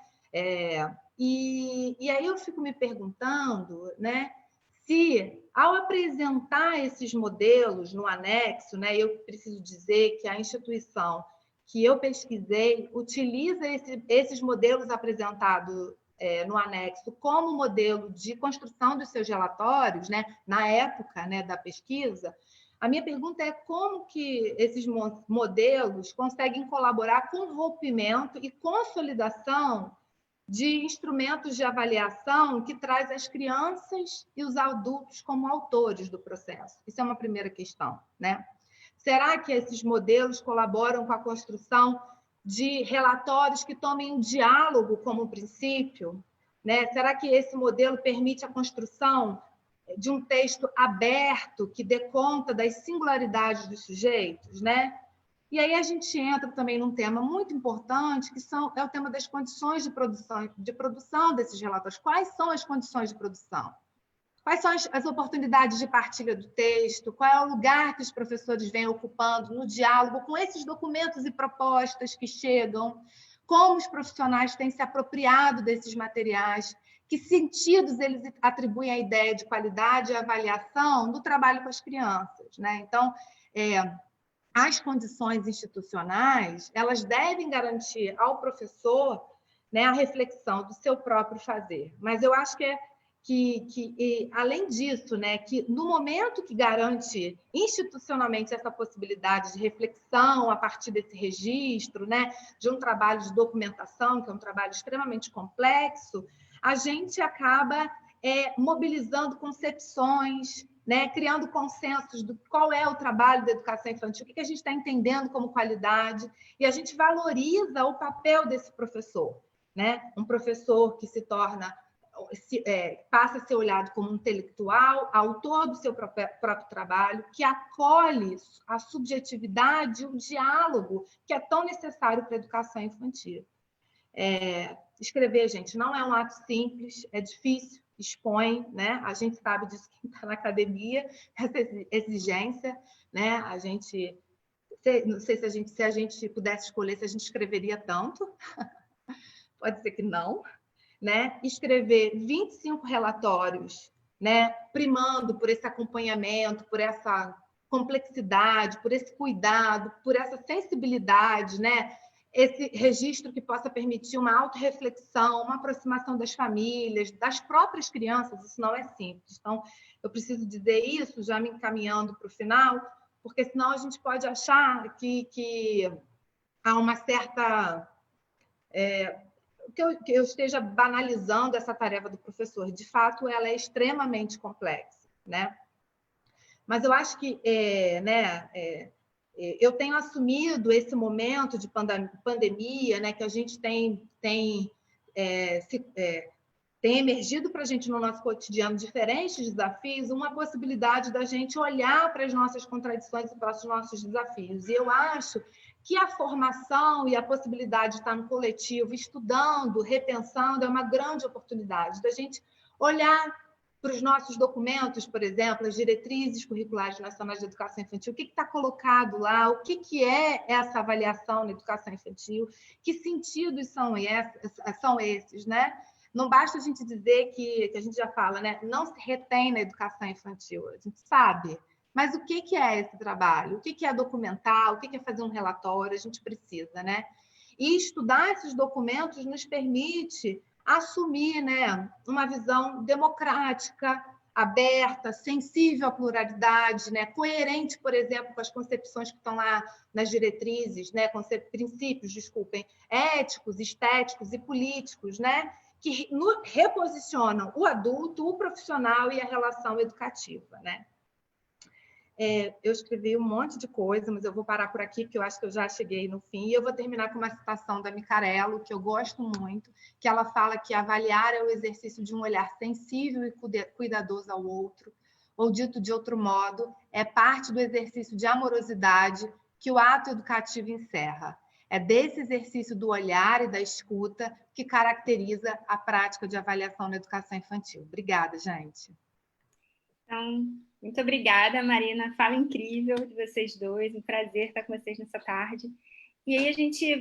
E aí eu fico me perguntando, né? Se, ao apresentar esses modelos no anexo, né, eu preciso dizer que a instituição que eu pesquisei utiliza esses modelos apresentados no anexo como modelo de construção dos seus relatórios, né, na época, né, da pesquisa. A minha pergunta é como que esses modelos conseguem colaborar com o rompimento e consolidação de instrumentos de avaliação que traz as crianças e os adultos como autores do processo. Isso é uma primeira questão, né? Será que esses modelos colaboram com a construção de relatórios que tomem um diálogo como princípio, né? Será que esse modelo permite a construção de um texto aberto que dê conta das singularidades dos sujeitos, né? E aí a gente entra também num tema muito importante, que é o tema das condições de produção desses relatórios. Quais são as condições de produção? Quais são as oportunidades de partilha do texto? Qual é o lugar que os professores vêm ocupando no diálogo com esses documentos e propostas que chegam? Como os profissionais têm se apropriado desses materiais? Que sentidos eles atribuem à ideia de qualidade e avaliação do trabalho com as crianças, né? Então, as condições institucionais, elas devem garantir ao professor, né, a reflexão do seu próprio fazer. Mas eu acho que além disso, né, que no momento que garante institucionalmente essa possibilidade de reflexão a partir desse registro, né, de um trabalho de documentação, que é um trabalho extremamente complexo, a gente acaba mobilizando concepções, né, criando consensos do qual é o trabalho da educação infantil, o que a gente está entendendo como qualidade, e a gente valoriza o papel desse professor, né? Um professor que se torna, passa a ser olhado como um intelectual, autor do seu próprio trabalho, que acolhe a subjetividade, o diálogo, que é tão necessário para a educação infantil. Escrever, gente, não é um ato simples, é difícil, expõe, né? A gente sabe disso quem está na academia, essa exigência, né? A gente, não sei se a gente pudesse escolher, se a gente escreveria tanto, pode ser que não, né? Escrever 25 relatórios, né? Primando por esse acompanhamento, por essa complexidade, por esse cuidado, por essa sensibilidade, né? Esse registro que possa permitir uma autorreflexão, uma aproximação das famílias, das próprias crianças, isso não é simples. Então, eu preciso dizer isso, já me encaminhando para o final, porque senão a gente pode achar que há uma certa... que eu esteja banalizando essa tarefa do professor. De fato, ela é extremamente complexa, né? Mas eu acho que eu tenho assumido esse momento de pandemia, né, que a gente tem emergido para a gente no nosso cotidiano diferentes desafios, uma possibilidade da gente olhar para as nossas contradições e para os nossos desafios. E eu acho que a formação e a possibilidade de estar no coletivo, estudando, repensando, é uma grande oportunidade da gente olhar para os nossos documentos, por exemplo, as diretrizes curriculares nacionais de educação infantil, o que está colocado lá, o que é essa avaliação na educação infantil, que sentidos são esses, né? Não basta a gente dizer que a gente já fala, né? Não se retém na educação infantil. A gente sabe Mas o que é esse trabalho? O que é documentar? O que é fazer um relatório? A gente precisa, né? E estudar esses documentos nos permite assumir, né, uma visão democrática, aberta, sensível à pluralidade, né, coerente, por exemplo, com as concepções que estão lá nas diretrizes, né, princípios, desculpem, éticos, estéticos e políticos, né, que reposicionam o adulto, o profissional e a relação educativa, né? Eu escrevi um monte de coisa, mas eu vou parar por aqui, porque eu acho que eu já cheguei no fim. E eu vou terminar com uma citação da Micarello, que eu gosto muito, que ela fala que avaliar é o exercício de um olhar sensível e cuidadoso ao outro, ou dito de outro modo, é parte do exercício de amorosidade que o ato educativo encerra. É desse exercício do olhar e da escuta que caracteriza a prática de avaliação na educação infantil. Obrigada, gente. Então, muito obrigada, Marina. Fala incrível de vocês dois. Um prazer estar com vocês nessa tarde. E aí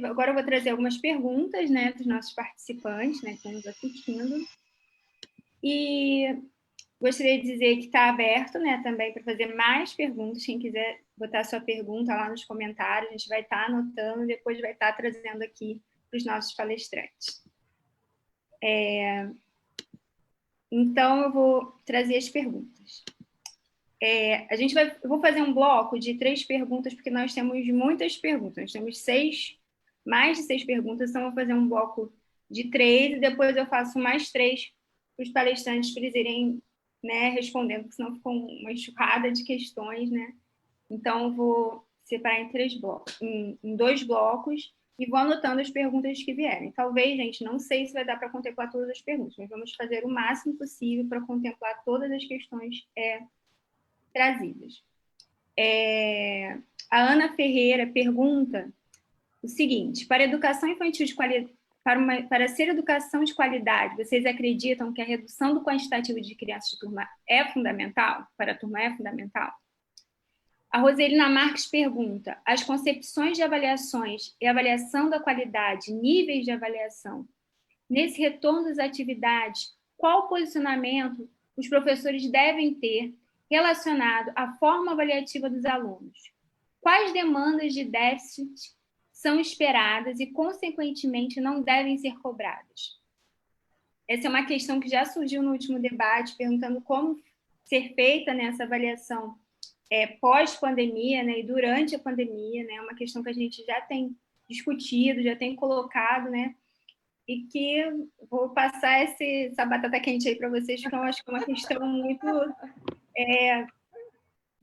agora eu vou trazer algumas perguntas, né, dos nossos participantes, né, que estão nos assistindo. E gostaria de dizer que está aberto, né, também para fazer mais perguntas. Quem quiser botar sua pergunta lá nos comentários, a gente vai estar anotando e depois vai estar trazendo aqui para os nossos palestrantes. Então, eu vou trazer as perguntas. Eu vou fazer um bloco de 3 perguntas, porque nós temos muitas perguntas. Nós temos mais de 6 perguntas, então eu vou fazer um bloco de 3 e depois eu faço mais 3 para os palestrantes para eles irem, né, respondendo, porque senão ficou uma enxurrada de questões, né? Então, eu vou separar em 2 blocos e vou anotando as perguntas que vierem. Talvez, gente, não sei se vai dar para contemplar todas as perguntas, mas vamos fazer o máximo possível para contemplar todas as questões trazidas. A Ana Ferreira pergunta o seguinte: para educação infantil de qualidade, para ser educação de qualidade, vocês acreditam que a redução do quantitativo de crianças de turma é fundamental? Para a turma é fundamental? A Roselina Marques pergunta: as concepções de avaliações e avaliação da qualidade, níveis de avaliação, nesse retorno das atividades, qual posicionamento os professores devem ter relacionado à forma avaliativa dos alunos? Quais demandas de déficit são esperadas e, consequentemente, não devem ser cobradas? Essa é uma questão que já surgiu no último debate, perguntando como ser feita nessa avaliação pós-pandemia, né, e durante a pandemia, né, uma questão que a gente já tem discutido, já tem colocado, né, e que vou passar essa batata quente aí para vocês, porque eu acho que é uma questão muito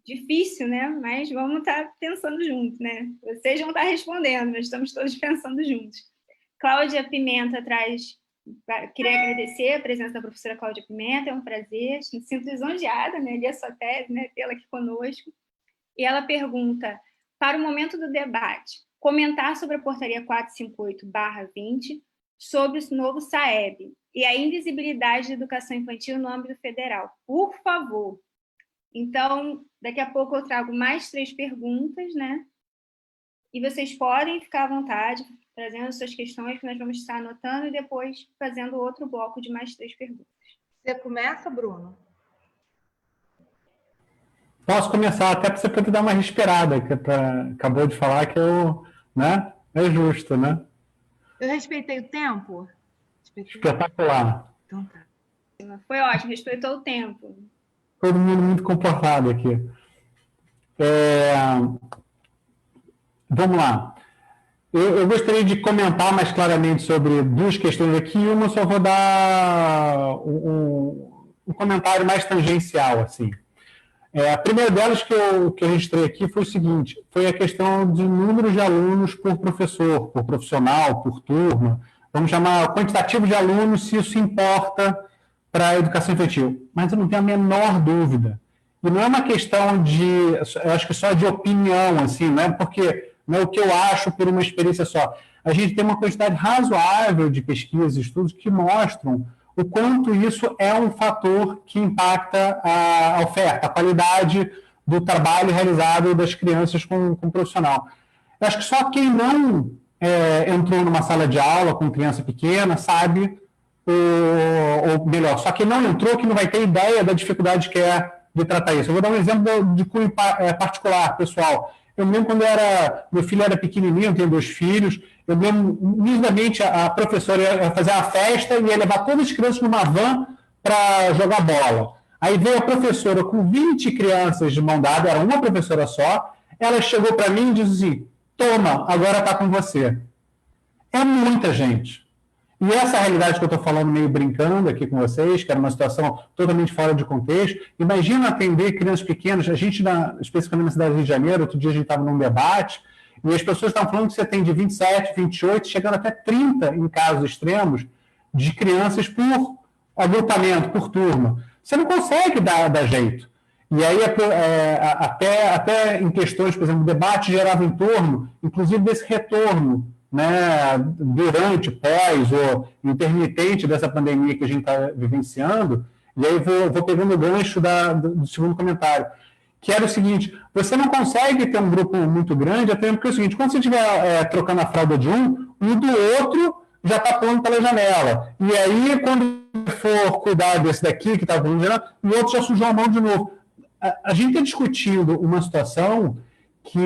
difícil, né, mas vamos estar pensando juntos, né, vocês vão estar respondendo, nós estamos todos pensando juntos. Cláudia Pimenta queria agradecer a presença da professora Cláudia Pimenta, é um prazer, me sinto lisonjeada, né, li a sua tese, né, tê-la aqui conosco. E ela pergunta: para o momento do debate, comentar sobre a portaria 458/20, sobre o novo SAEB e a invisibilidade da educação infantil no âmbito federal, por favor. Então, daqui a pouco eu trago mais 3 perguntas, né, e vocês podem ficar à vontade, trazendo suas questões, que nós vamos estar anotando e depois fazendo outro bloco de mais 3 perguntas. Você começa, Bruno? Posso começar, até para você poder dar uma respirada, que acabou de falar que né, é justo, né? Eu respeitei o tempo? Espetacular. Então tá. Foi ótimo, respeitou o tempo. Todo mundo muito comportado aqui. Vamos lá. Eu gostaria de comentar mais claramente sobre 2 questões aqui. Uma eu só vou dar um comentário mais tangencial, assim. A primeira delas que eu registrei aqui foi o seguinte: foi a questão de número de alunos por professor, por profissional, por turma. Vamos chamar quantitativo de alunos, se isso importa para a educação infantil. Mas eu não tenho a menor dúvida. E não é uma questão eu acho que só de opinião, assim, não é porque não é o que eu acho por uma experiência só. A gente tem uma quantidade razoável de pesquisas e estudos que mostram o quanto isso é um fator que impacta a oferta, a qualidade do trabalho realizado das crianças com o profissional. Eu acho que só quem não entrou numa sala de aula com criança pequena sabe, ou melhor, só quem não entrou que não vai ter ideia da dificuldade que é de tratar isso. Eu vou dar um exemplo de cunho particular, pessoal. Eu me lembro quando meu filho era pequenininho, eu tenho 2 filhos, eu me lembro nitidamente a professora ia fazer uma festa e ia levar todas as crianças numa van para jogar bola. Aí veio a professora com 20 crianças de mão dada, era uma professora só, ela chegou para mim e disse assim, toma, agora está com você. É muita gente. E essa realidade que eu estou falando, meio brincando aqui com vocês, que era uma situação totalmente fora de contexto, imagina atender crianças pequenas, a gente, especificamente na cidade do Rio de Janeiro, outro dia a gente estava num debate, e as pessoas estavam falando que você tem de 27, 28, chegando até 30 em casos extremos, de crianças por agrupamento, por turma. Você não consegue dar jeito. E aí, até em questões, por exemplo, o debate gerava em torno, inclusive, desse retorno, né, durante, pós ou intermitente dessa pandemia que a gente está vivenciando, e aí vou pegando o gancho do segundo comentário, que era o seguinte, você não consegue ter um grupo muito grande, até porque é o seguinte, quando você estiver trocando a fralda de um do outro já está pulando pela janela. E aí, quando for cuidar desse daqui, que está pulando pela janela, o outro já sujou a mão de novo. A gente está discutindo uma situação que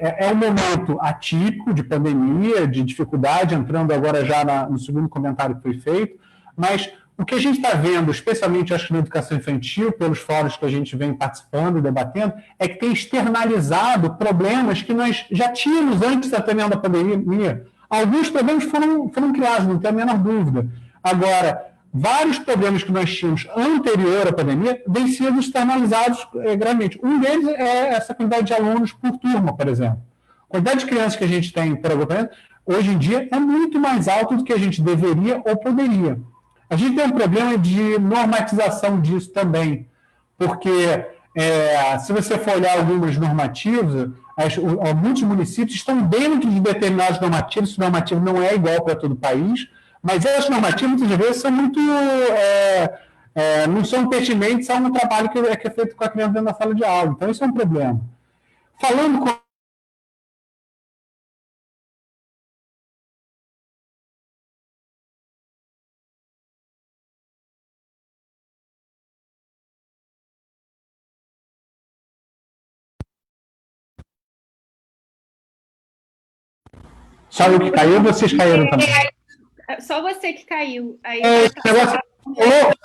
é um momento atípico de pandemia, de dificuldade, entrando agora já no segundo comentário que foi feito, mas o que a gente está vendo, especialmente acho que na educação infantil, pelos fóruns que a gente vem participando e debatendo, é que tem externalizado problemas que nós já tínhamos antes da pandemia. Alguns problemas foram criados, não tem a menor dúvida. Agora, vários problemas que nós tínhamos anterior à pandemia vêm sendo externalizados gravemente. Um deles é essa quantidade de alunos por turma, por exemplo. A quantidade de crianças que a gente tem por agrupamento, hoje em dia, é muito mais alta do que a gente deveria ou poderia. A gente tem um problema de normatização disso também, porque se você for olhar algumas normativas, alguns municípios estão dentro de determinados normativos, esse normativo não é igual para todo o país, mas essas normativas, muitas vezes, são muito, não são pertinentes a um trabalho que é feito com a criança dentro da sala de aula. Então, isso é um problema. Falando com só eu que caiu, vocês caíram também? Só você que caiu. Aí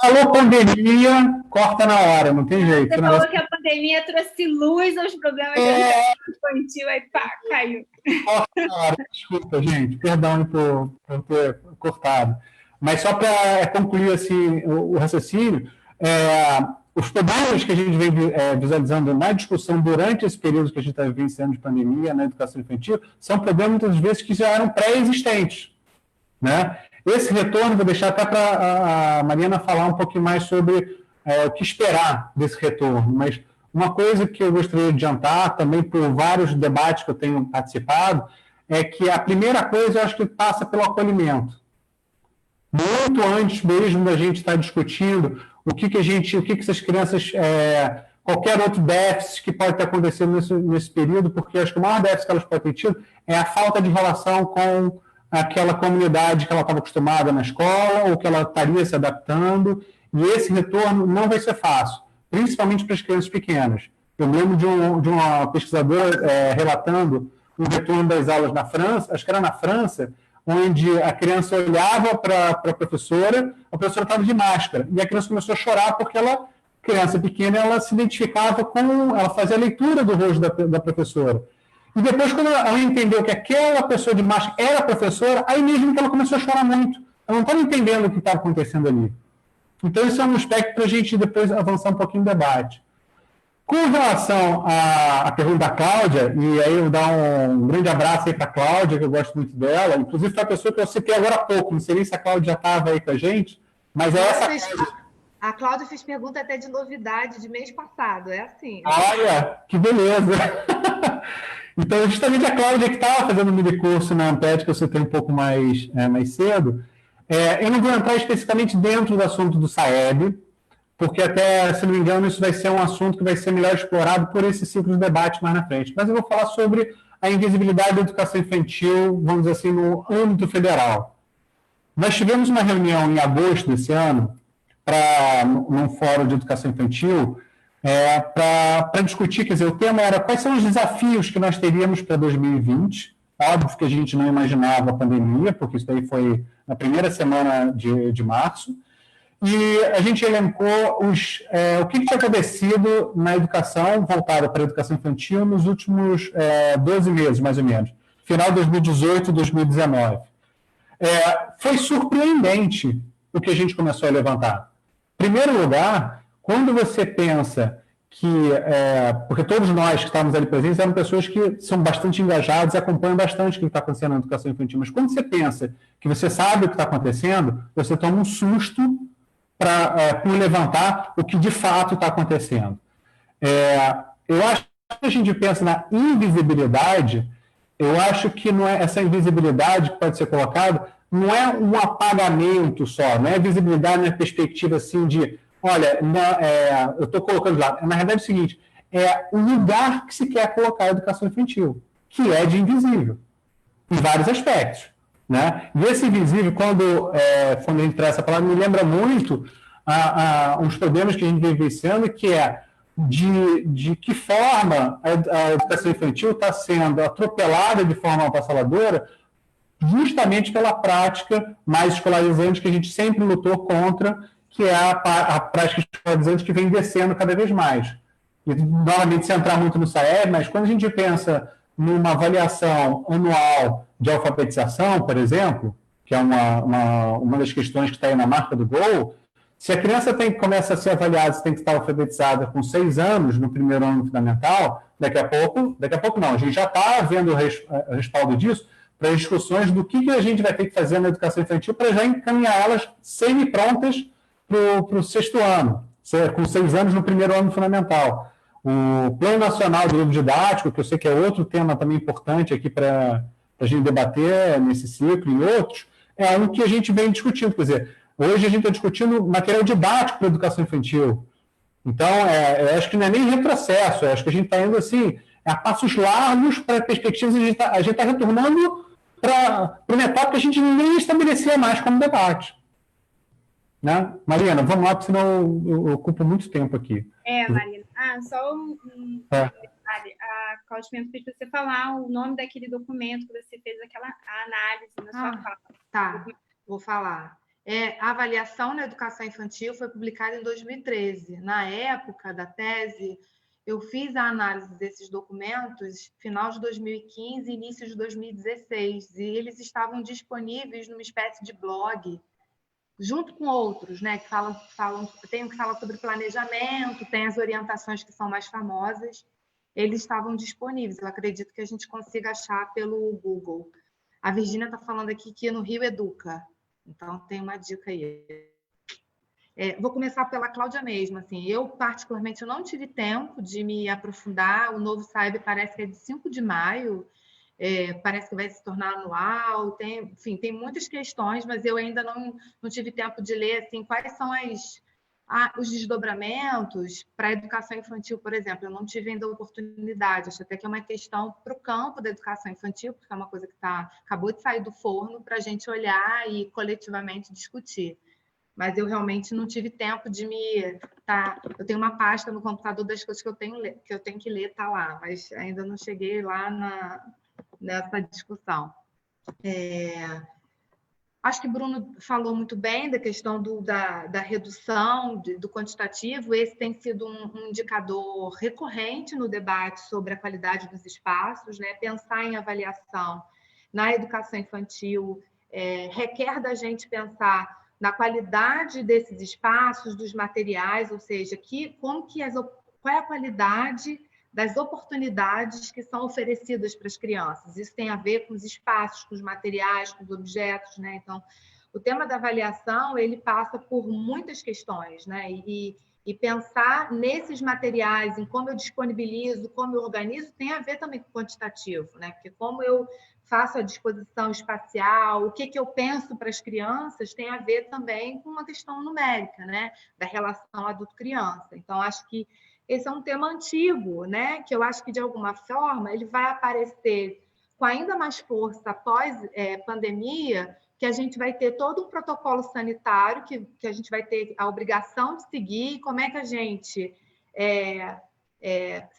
falou pandemia, corta na hora, não tem jeito. Você falou que a pandemia trouxe luz aos problemas da educação infantil, aí pá, caiu. Corta na hora, desculpa, gente, perdão por ter cortado. Mas só para concluir assim, o raciocínio, os problemas que a gente vem visualizando na discussão durante esse período que a gente está vivenciando de pandemia na educação infantil são problemas, muitas vezes, que já eram pré-existentes, né? Esse retorno, vou deixar até para a Mariana falar um pouquinho mais sobre o que esperar desse retorno, mas uma coisa que eu gostaria de adiantar, também por vários debates que eu tenho participado, é que a primeira coisa, eu acho que passa pelo acolhimento. Muito antes mesmo da gente estar discutindo o que essas crianças, qualquer outro déficit que pode ter acontecido nesse período, porque acho que o maior déficit que elas podem ter tido é a falta de relação com aquela comunidade que ela estava acostumada na escola ou que ela estaria se adaptando, e esse retorno não vai ser fácil, principalmente para as crianças pequenas. Eu me lembro de uma pesquisadora relatando o retorno das aulas na França, acho que era na França, onde a criança olhava para a professora estava de máscara, e a criança começou a chorar porque criança pequena, ela se identificava ela fazia a leitura do rosto da professora. E depois, quando ela entendeu que aquela pessoa de máscara era a professora, aí mesmo que ela começou a chorar muito. Ela não estava entendendo o que estava acontecendo ali. Então, isso é um aspecto para a gente depois avançar um pouquinho no debate. Com relação à pergunta da Cláudia, e aí eu dar um grande abraço aí para a Cláudia, que eu gosto muito dela, inclusive foi a pessoa que eu citei agora há pouco, não sei nem se a Cláudia já estava aí com a gente, mas A Cláudia fez pergunta até de novidade de mês passado, é assim. Olha, que beleza! Então, justamente a Cláudia que estava fazendo um mini curso na Amped, que eu citei um pouco mais cedo, eu não vou entrar especificamente dentro do assunto do SAEB, porque até, se não me engano, isso vai ser um assunto que vai ser melhor explorado por esse ciclo de debate mais na frente. Mas eu vou falar sobre a invisibilidade da educação infantil, vamos dizer assim, no âmbito federal. Nós tivemos uma reunião em agosto desse ano, num fórum de educação infantil, para discutir, quer dizer, o tema era quais são os desafios que nós teríamos para 2020. Óbvio que a gente não imaginava a pandemia, porque isso daí foi na primeira semana de março, e a gente elencou o que tinha acontecido na educação, voltada para a educação infantil, nos últimos 12 meses, mais ou menos, final de 2018 e 2019. Foi surpreendente o que a gente começou a levantar. Em primeiro lugar, quando você pensa que, porque todos nós que estávamos ali presentes eram pessoas que são bastante engajadas e acompanham bastante o que está acontecendo na educação infantil, mas quando você pensa que você sabe o que está acontecendo, você toma um susto por levantar o que de fato está acontecendo. Eu acho que a gente pensa na invisibilidade, eu acho que não é essa invisibilidade que pode ser colocada, não é um apagamento só, não é visibilidade na perspectiva assim de, olha, eu estou colocando lá. Na verdade é o seguinte, é o lugar que se quer colocar a educação infantil, que é de invisível, em vários aspectos. Né? E esse invisível, quando a gente traz essa palavra, me lembra muito uns problemas que a gente vem vivenciando, que é de que forma a educação infantil está sendo atropelada de forma avassaladora, justamente pela prática mais escolarizante que a gente sempre lutou contra, que é a prática escolarizante que vem descendo cada vez mais. E, novamente, sem entrar muito no SAEB, mas quando a gente pensa numa avaliação anual de alfabetização, por exemplo, que é uma das questões que está aí na marca do gol, se a criança começa a ser avaliada, se tem que estar alfabetizada com 6 anos no primeiro ano fundamental, daqui a pouco não, a gente já está vendo o respaldo disso para as discussões do que a gente vai ter que fazer na educação infantil para já encaminhar elas semi-prontas para o 6º ano, com 6 anos no primeiro ano fundamental. O Plano Nacional do Livro Didático, que eu sei que é outro tema também importante aqui para a gente debater nesse ciclo e outros, é um que a gente vem discutindo. Quer dizer, hoje a gente está discutindo material didático para a educação infantil. Então, eu acho que não é nem retrocesso, eu acho que a gente está indo assim, a passos largos para perspectivas, a gente está retornando para uma etapa que a gente nem estabelecia mais como debate. Né? Marina, vamos lá, porque senão eu ocupo muito tempo aqui. Marina. Só um detalhe. A Cláudia pediu para você falar o nome daquele documento que você fez aquela análise na sua fala. Tá, vou falar. A avaliação na educação infantil foi publicada em 2013. Na época da tese, eu fiz a análise desses documentos final de 2015 e início de 2016, e eles estavam disponíveis numa espécie de blog, junto com outros, né, que tem um que fala sobre planejamento, tem as orientações que são mais famosas, eles estavam disponíveis. Eu acredito que a gente consiga achar pelo Google. A Virgínia está falando aqui que no Rio educa, então tem uma dica aí. Vou começar pela Cláudia mesmo. Assim, eu, particularmente, eu não tive tempo de me aprofundar. O novo SAEB parece que é de 5 de maio, parece que vai se tornar anual, tem muitas questões, mas eu ainda não tive tempo de ler assim, quais são os desdobramentos para a educação infantil, por exemplo. Eu não tive ainda a oportunidade, acho até que é uma questão para o campo da educação infantil, porque é uma coisa que acabou de sair do forno para a gente olhar e coletivamente discutir. Mas eu realmente não tive tempo de eu tenho uma pasta no computador das coisas que eu tenho que ler, está lá, mas ainda não cheguei lá nessa discussão. Acho que o Bruno falou muito bem da questão da redução do quantitativo. Esse tem sido um indicador recorrente no debate sobre a qualidade dos espaços, né? Pensar em avaliação na educação infantil requer da gente pensar na qualidade desses espaços, dos materiais, ou seja, qual é a qualidade das oportunidades que são oferecidas para as crianças. Isso tem a ver com os espaços, com os materiais, com os objetos, né? Então, o tema da avaliação, ele passa por muitas questões, né? E pensar nesses materiais, em como eu disponibilizo, como eu organizo, tem a ver também com o quantitativo, né? Porque como eu faço a disposição espacial, o que eu penso para as crianças, tem a ver também com uma questão numérica, né? Da relação adulto-criança. Então, acho que esse é um tema antigo, né? Que eu acho que, de alguma forma, ele vai aparecer com ainda mais força após pandemia, que a gente vai ter todo um protocolo sanitário que a gente vai ter a obrigação de seguir, como é que a gente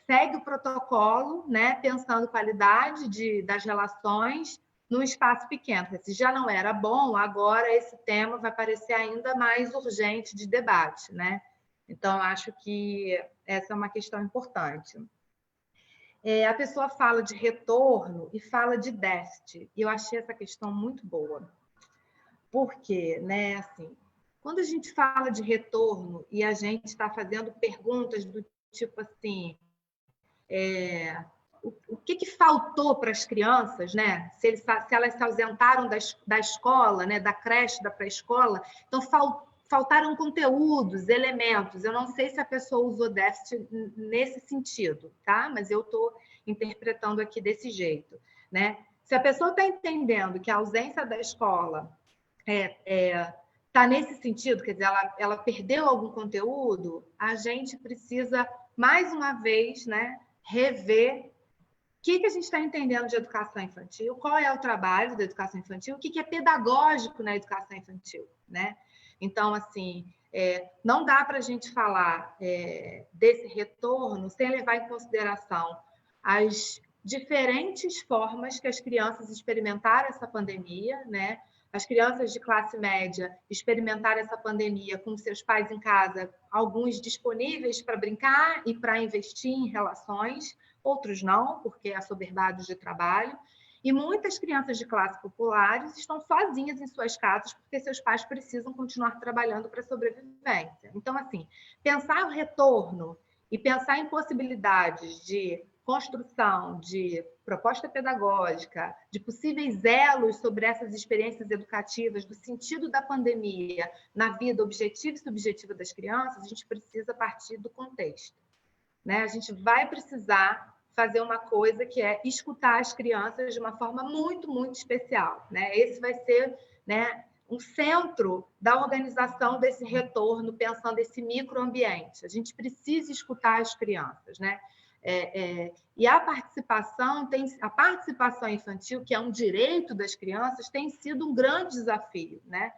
segue o protocolo, né, pensando qualidade das relações num espaço pequeno. Se já não era bom, agora esse tema vai parecer ainda mais urgente de debate, né? Então, acho que essa é uma questão importante. A pessoa fala de retorno e fala de déficit, e eu achei essa questão muito boa. Por quê? Né? Assim, quando a gente fala de retorno e a gente está fazendo perguntas do tipo assim, o que faltou para as crianças, né? Se elas se ausentaram da escola, né? Da creche, da pré-escola, então faltaram conteúdos, elementos. Eu não sei se a pessoa usou déficit nesse sentido, tá? Mas eu estou interpretando aqui desse jeito, né? Se a pessoa está entendendo que a ausência da escola está nesse sentido, quer dizer, ela perdeu algum conteúdo, a gente precisa, mais uma vez, né, rever o que a gente está entendendo de educação infantil, qual é o trabalho da educação infantil, o que é pedagógico na educação infantil, né? Então, assim, não dá para a gente falar desse retorno sem levar em consideração as diferentes formas que as crianças experimentaram essa pandemia, né? As crianças de classe média experimentaram essa pandemia com seus pais em casa, alguns disponíveis para brincar e para investir em relações, outros não, porque assoberbados de trabalho. E muitas crianças de classe populares estão sozinhas em suas casas porque seus pais precisam continuar trabalhando para a sobrevivência. Então, assim, pensar o retorno e pensar em possibilidades de construção de proposta pedagógica, de possíveis elos sobre essas experiências educativas, do sentido da pandemia na vida objetiva e subjetiva das crianças, a gente precisa partir do contexto, né? A gente vai precisar fazer uma coisa que é escutar as crianças de uma forma muito, muito especial, né? Esse vai ser, né, um centro da organização desse retorno, pensando esse microambiente. A gente precisa escutar as crianças, né? E a participação infantil, que é um direito das crianças, tem sido um grande desafio, né?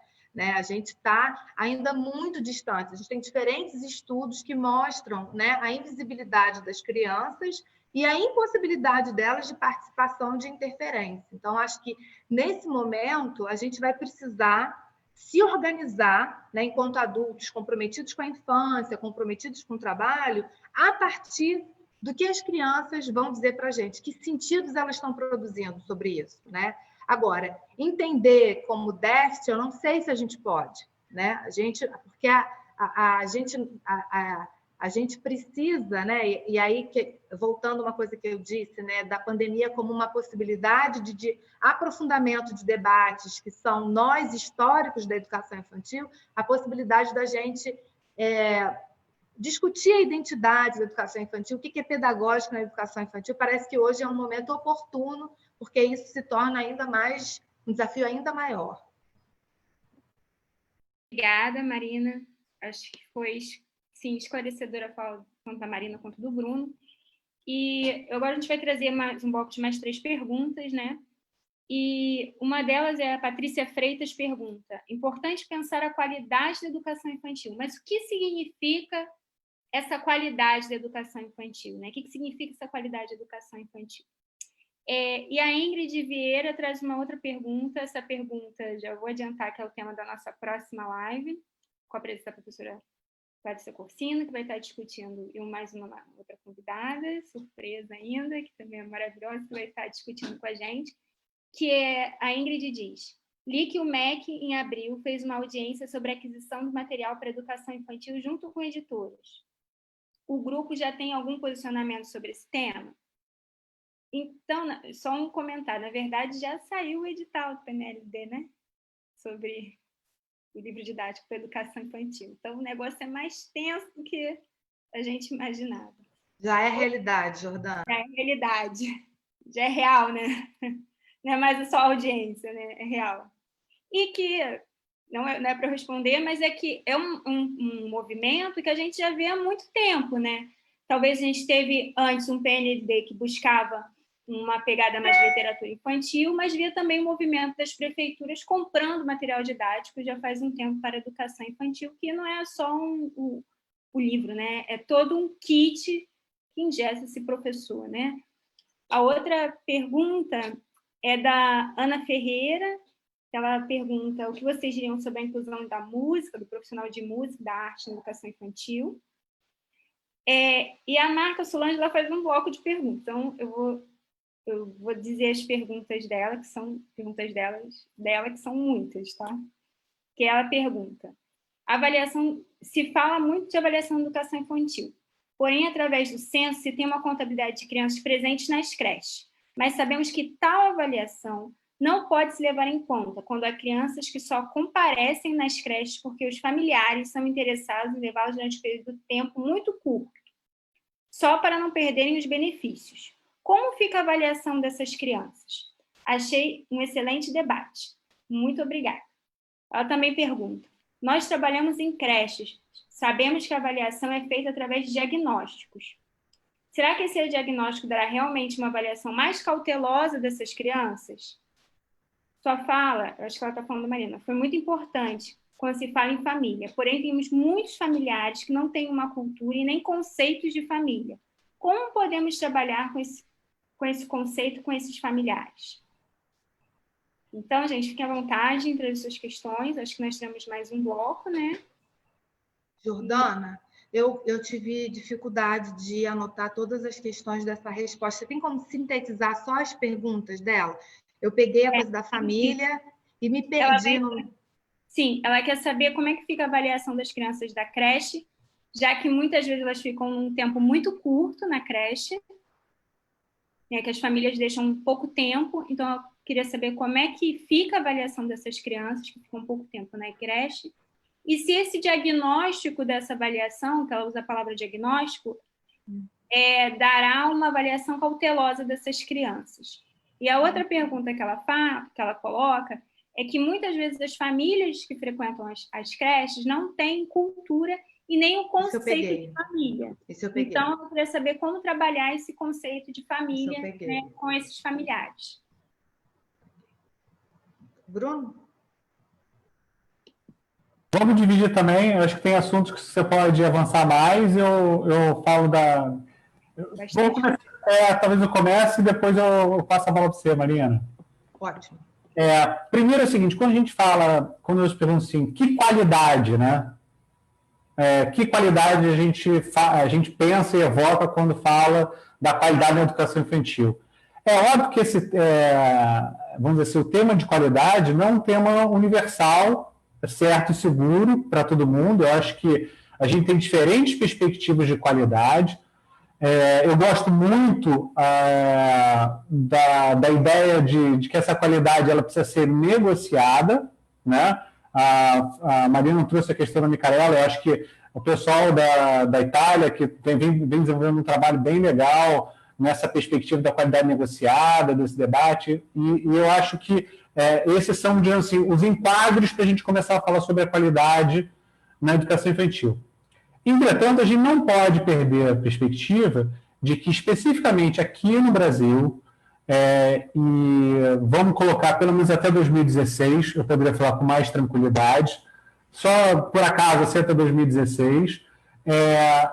A gente está ainda muito distante. A gente tem diferentes estudos que mostram, né, a invisibilidade das crianças e a impossibilidade delas de participação, de interferência. Então, acho que, nesse momento, a gente vai precisar se organizar, né, enquanto adultos comprometidos com a infância, comprometidos com o trabalho, a partir do que as crianças vão dizer para a gente, que sentidos elas estão produzindo sobre isso, né? Agora, entender como déficit, eu não sei se a gente pode, né? Porque a gente precisa, né? E aí, voltando a uma coisa que eu disse, né, da pandemia como uma possibilidade de aprofundamento de debates que são nós históricos da educação infantil, a possibilidade da gente discutir a identidade da educação infantil, o que é pedagógico na educação infantil. Parece que hoje é um momento oportuno, porque isso se torna ainda mais um desafio ainda maior. Obrigada, Marina. Acho que foi, sim, esclarecedora tanto da Marina quanto do Bruno. E agora a gente vai trazer um bloco de mais 3 perguntas, né? E uma delas é a Patrícia Freitas pergunta: importante pensar a qualidade da educação infantil, mas o que significa essa qualidade da educação infantil, né? O que significa essa qualidade da educação infantil? E a Ingrid Vieira traz uma outra pergunta. Essa pergunta, já vou adiantar, que é o tema da nossa próxima live, com a presença da professora Clarissa Corsino, que vai estar discutindo, e mais uma outra convidada, surpresa ainda, que também é maravilhosa, que vai estar discutindo com a gente, que a Ingrid diz: li que o MEC, em abril, fez uma audiência sobre a aquisição do material para educação infantil junto com editoras. O grupo já tem algum posicionamento sobre esse tema? Então, só um comentário. Na verdade, já saiu o edital do PNLD, né? Sobre o livro didático para educação infantil. Então, o negócio é mais tenso do que a gente imaginava. Já é realidade, Jordana. Já é realidade. Já é real, né? Não é mais só audiência, né? É real. E que... Não é para eu responder, mas é que é um movimento que a gente já vê há muito tempo, né? Talvez a gente teve antes um PNLD que buscava uma pegada mais de literatura infantil, mas via também o movimento das prefeituras comprando material didático já faz um tempo para a educação infantil, que não é só o livro, né? É todo um kit que ingessa esse professor, né? A outra pergunta é da Ana Ferreira. Ela pergunta o que vocês diriam sobre a inclusão da música, do profissional de música, da arte na educação infantil. E a Marta Solange, ela faz um bloco de perguntas. Então, eu vou dizer as perguntas dela, que são perguntas dela, que são muitas, tá? Que ela pergunta: avaliação, se fala muito de avaliação da educação infantil, porém, através do censo, se tem uma contabilidade de crianças presentes nas creches, mas sabemos que tal avaliação não pode se levar em conta quando há crianças que só comparecem nas creches porque os familiares são interessados em levá-las durante um período de tempo muito curto, só para não perderem os benefícios. Como fica a avaliação dessas crianças? Achei um excelente debate. Muito obrigada. Ela também pergunta: nós trabalhamos em creches, sabemos que a avaliação é feita através de diagnósticos. Será que esse diagnóstico dará realmente uma avaliação mais cautelosa dessas crianças? Sua fala, eu acho que ela está falando da Marina, foi muito importante quando se fala em família. Porém, temos muitos familiares que não têm uma cultura e nem conceitos de família. Como podemos trabalhar com esse conceito com esses familiares? Então, gente, fiquem à vontade em trazer suas questões. Acho que nós temos mais um bloco, né? Jordana, eu tive dificuldade de anotar todas as questões dessa resposta. Você tem como sintetizar só as perguntas dela? Eu peguei a coisa da família e me perdi. Sim, ela quer saber como é que fica a avaliação das crianças da creche, já que muitas vezes elas ficam num tempo muito curto na creche, né, que as famílias deixam pouco tempo. Então, eu queria saber como é que fica a avaliação dessas crianças que ficam pouco tempo na creche, e se esse diagnóstico dessa avaliação, que ela usa a palavra diagnóstico, dará uma avaliação cautelosa dessas crianças. E a outra pergunta que ela coloca é que muitas vezes as famílias que frequentam as creches não têm cultura e nem o conceito de família. Então, eu queria saber como trabalhar esse conceito de família, né, com esses familiares. Bruno? Vamos dividir também, eu acho que tem assuntos que você pode avançar mais, eu falo da... talvez eu comece e depois eu passo a bola para você, Marina. Ótimo. Primeiro é o seguinte, quando eu pergunto assim, que qualidade, né? Que qualidade a gente pensa e evoca quando fala da qualidade na educação infantil? É óbvio que vamos dizer assim, o tema de qualidade não é um tema universal, certo e seguro para todo mundo. Eu acho que a gente tem diferentes perspectivas de qualidade. Eu gosto muito da ideia de que essa qualidade ela precisa ser negociada, né? A Marina trouxe a questão da Micaela. Eu acho que o pessoal da Itália que vem desenvolvendo um trabalho bem legal nessa perspectiva da qualidade negociada, desse debate, e eu acho que esses são, digamos assim, os enquadros para a gente começar a falar sobre a qualidade na educação infantil. Entretanto, a gente não pode perder a perspectiva de que, especificamente aqui no Brasil, e vamos colocar pelo menos até 2016, eu poderia falar com mais tranquilidade, só por acaso até 2016,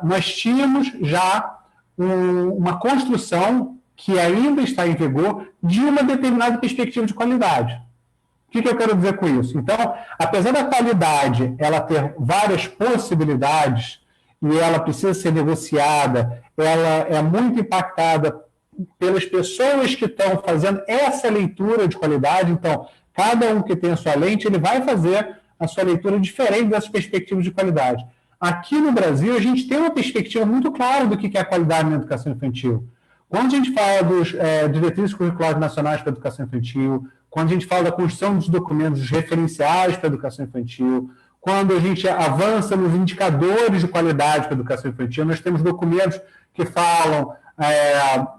nós tínhamos já uma construção que ainda está em vigor de uma determinada perspectiva de qualidade. O que eu quero dizer com isso? Então, apesar da qualidade ela ter várias possibilidades e ela precisa ser negociada, ela é muito impactada pelas pessoas que estão fazendo essa leitura de qualidade. Então, cada um que tem a sua lente, ele vai fazer a sua leitura diferente dessas perspectivas de qualidade. Aqui no Brasil, a gente tem uma perspectiva muito clara do que é a qualidade na educação infantil. Quando a gente fala dos diretrizes curriculares nacionais para a educação infantil, quando a gente fala da construção dos documentos referenciais para a educação infantil, quando a gente avança nos indicadores de qualidade para a educação infantil, nós temos documentos que falam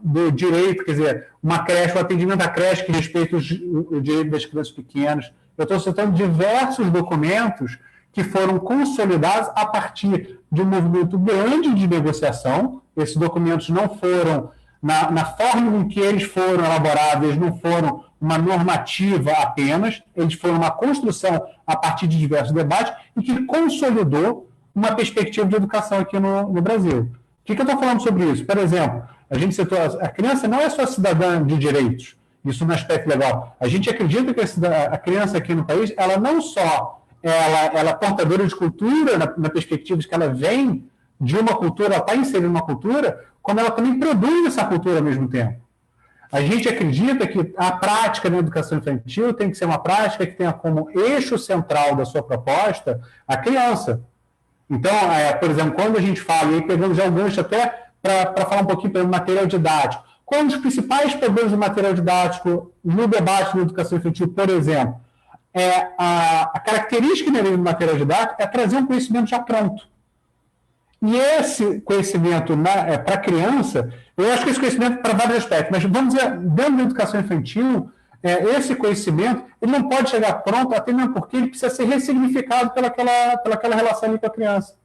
do direito, quer dizer, uma creche, o atendimento à creche que respeita o direito das crianças pequenas. Eu estou citando diversos documentos que foram consolidados a partir de um movimento grande de negociação. Esses documentos não foram, na forma em que eles foram elaborados, eles não foram uma normativa apenas, eles foram uma construção a partir de diversos debates e que consolidou uma perspectiva de educação aqui no Brasil. O que eu estou falando sobre isso? Por exemplo, a gente citou, a criança não é só cidadã de direitos, isso no aspecto legal. A gente acredita que a criança aqui no país, ela não só ela é portadora de cultura, na perspectiva de que ela vem de uma cultura, ela está inserida numa cultura, como ela também produz essa cultura ao mesmo tempo. A gente acredita que a prática na educação infantil tem que ser uma prática que tenha como eixo central da sua proposta a criança. Então, por exemplo, quando a gente fala, e aí pegando já o gancho até para falar um pouquinho do material didático, qual é um dos principais problemas do material didático no debate da educação infantil, por exemplo? A característica inerente do material didático é trazer um conhecimento já pronto. E esse conhecimento para a criança, eu acho que esse conhecimento para vários aspectos, mas vamos dizer, dentro da educação infantil, esse conhecimento ele não pode chegar pronto, até mesmo porque ele precisa ser ressignificado pelaquela relação ali com a criança.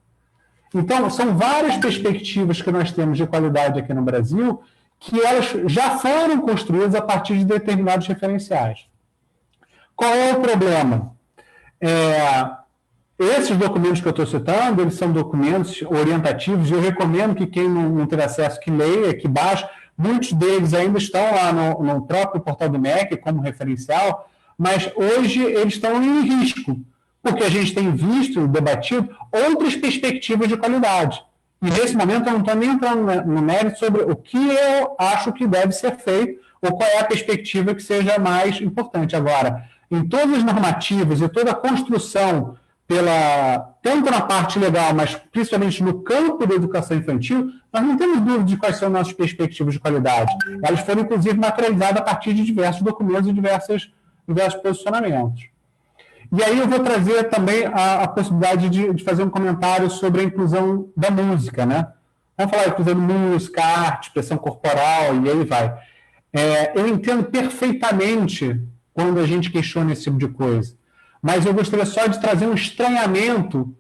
Então, são várias perspectivas que nós temos de qualidade aqui no Brasil que elas já foram construídas a partir de determinados referenciais. Qual é o problema? Esses documentos que eu estou citando, eles são documentos orientativos, e eu recomendo que quem não ter acesso, que leia, que baixe. Muitos deles ainda estão lá no próprio portal do MEC como referencial, mas hoje eles estão em risco, porque a gente tem visto e debatido outras perspectivas de qualidade. E nesse momento eu não estou nem entrando no mérito sobre o que eu acho que deve ser feito ou qual é a perspectiva que seja mais importante. Agora, em todas as normativas e toda a construção, tanto na parte legal, mas principalmente no campo da educação infantil, nós não temos dúvida de quais são nossas perspectivas de qualidade. Elas foram, inclusive, materializadas a partir de diversos documentos e diversos posicionamentos. E aí eu vou trazer também a possibilidade de fazer um comentário sobre a inclusão da música, né? Vamos falar de inclusão de música, arte, expressão corporal, e aí vai. Eu entendo perfeitamente quando a gente questiona esse tipo de coisa, mas eu gostaria só de trazer um estranhamento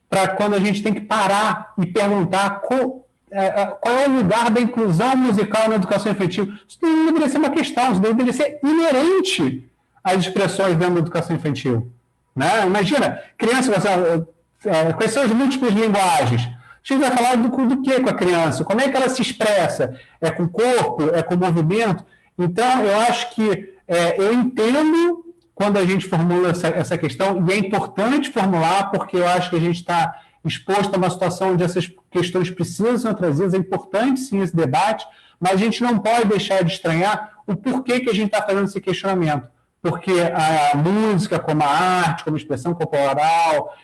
para quando a gente tem que parar e perguntar qual é o lugar da inclusão musical na educação infantil. Isso não deveria ser uma questão, isso deveria ser inerente às expressões dentro da educação infantil. Né? Imagina, criança, quais são as múltiplas linguagens? A gente vai falar do que com a criança? Como é que ela se expressa? É com o corpo? É com o movimento? Então, eu acho que eu entendo quando a gente formula essa questão, e é importante formular, porque eu acho que a gente está exposto a uma situação onde essas questões precisam ser trazidas, é importante sim esse debate, mas a gente não pode deixar de estranhar o porquê que a gente está fazendo esse questionamento. Porque a música, como a arte, como a expressão corporal,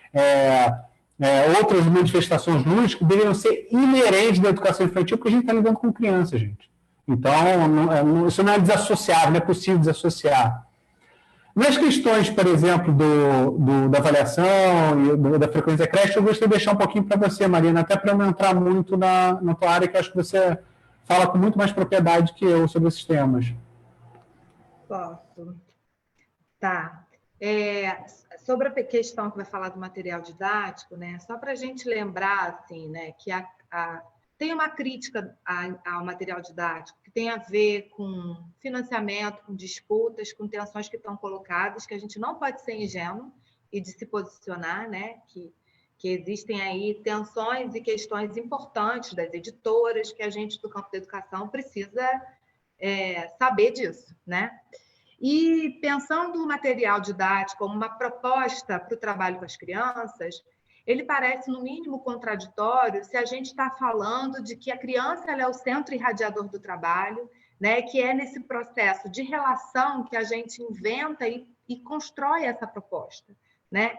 outras manifestações lúdicas deveriam ser inerentes da educação infantil, porque a gente está lidando com criança, gente. Então, isso não é desassociável, não é possível desassociar. Nas questões, por exemplo, da avaliação e da frequência creche, eu gostaria de deixar um pouquinho para você, Marina, até para não entrar muito na tua área, que acho que você fala com muito mais propriedade que eu sobre esses temas. Posso. Tá. Sobre a questão que vai falar do material didático, né? Só para a gente lembrar, assim, né, que tem uma crítica ao material didático que tem a ver com financiamento, com disputas, com tensões que estão colocadas, que a gente não pode ser ingênuo e de se posicionar, né? Que existem aí tensões e questões importantes das editoras que a gente do campo da educação precisa saber disso, né? E pensando o material didático como uma proposta para o trabalho com as crianças, ele parece, no mínimo, contraditório se a gente está falando de que a criança ela é o centro irradiador do trabalho, né? Que é nesse processo de relação que a gente inventa e constrói essa proposta, né?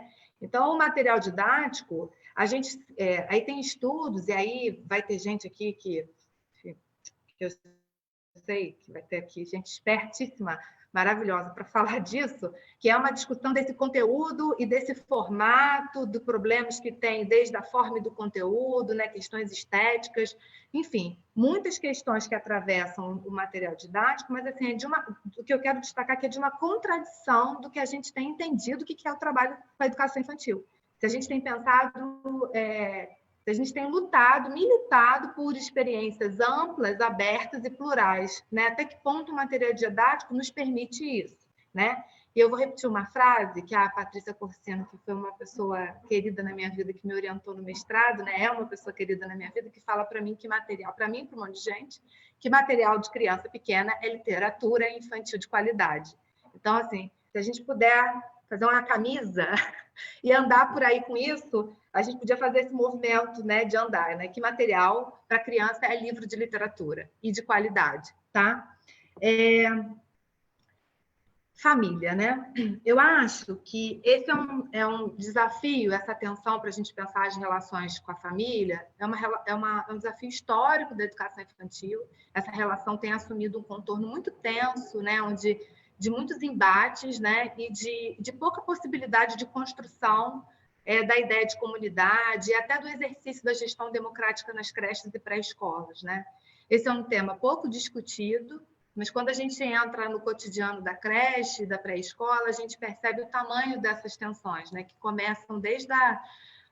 Então, o material didático, aí tem estudos, e aí vai ter gente aqui que eu sei que vai ter aqui gente espertíssima, maravilhosa para falar disso, que é uma discussão desse conteúdo e desse formato, dos problemas que tem desde a forma e do conteúdo, né, questões estéticas, enfim, muitas questões que atravessam o material didático, mas assim, o que eu quero destacar que é de uma contradição do que a gente tem entendido que é o trabalho com a educação infantil. Se a gente tem pensado, se a gente tem lutado, militado por experiências amplas, abertas e plurais, né? Até que ponto o material didático nos permite isso, né? E eu vou repetir uma frase que a Patrícia Corsino, que foi uma pessoa querida na minha vida, que me orientou no mestrado, né? É uma pessoa querida na minha vida, que fala para mim que material, para mim e para um monte de gente, que material de criança pequena é literatura infantil de qualidade. Então, assim, se a gente puder fazer uma camisa e andar por aí com isso, a gente podia fazer esse movimento, né, de andar, né? Que material para criança é livro de literatura e de qualidade, tá? Família, né? Eu acho que esse é um desafio, essa atenção para a gente pensar as relações com a família, é um desafio histórico da educação infantil. Essa relação tem assumido um contorno muito tenso, né? Onde de muitos embates, né? E de pouca possibilidade de construção da ideia de comunidade e até do exercício da gestão democrática nas creches e pré-escolas, né? Esse é um tema pouco discutido, mas quando a gente entra no cotidiano da creche, da pré-escola, a gente percebe o tamanho dessas tensões, né? Que começam desde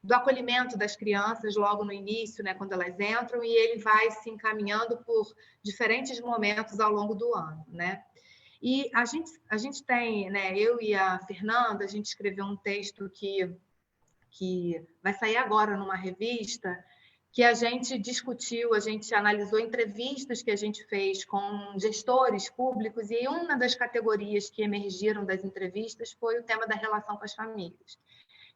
do acolhimento das crianças logo no início, né? Quando elas entram, e ele vai se encaminhando por diferentes momentos ao longo do ano, né? E a gente tem, né? Eu e a Fernanda, a gente escreveu um texto que vai sair agora numa revista, que a gente discutiu, a gente analisou entrevistas que a gente fez com gestores públicos, e uma das categorias que emergiram das entrevistas foi o tema da relação com as famílias.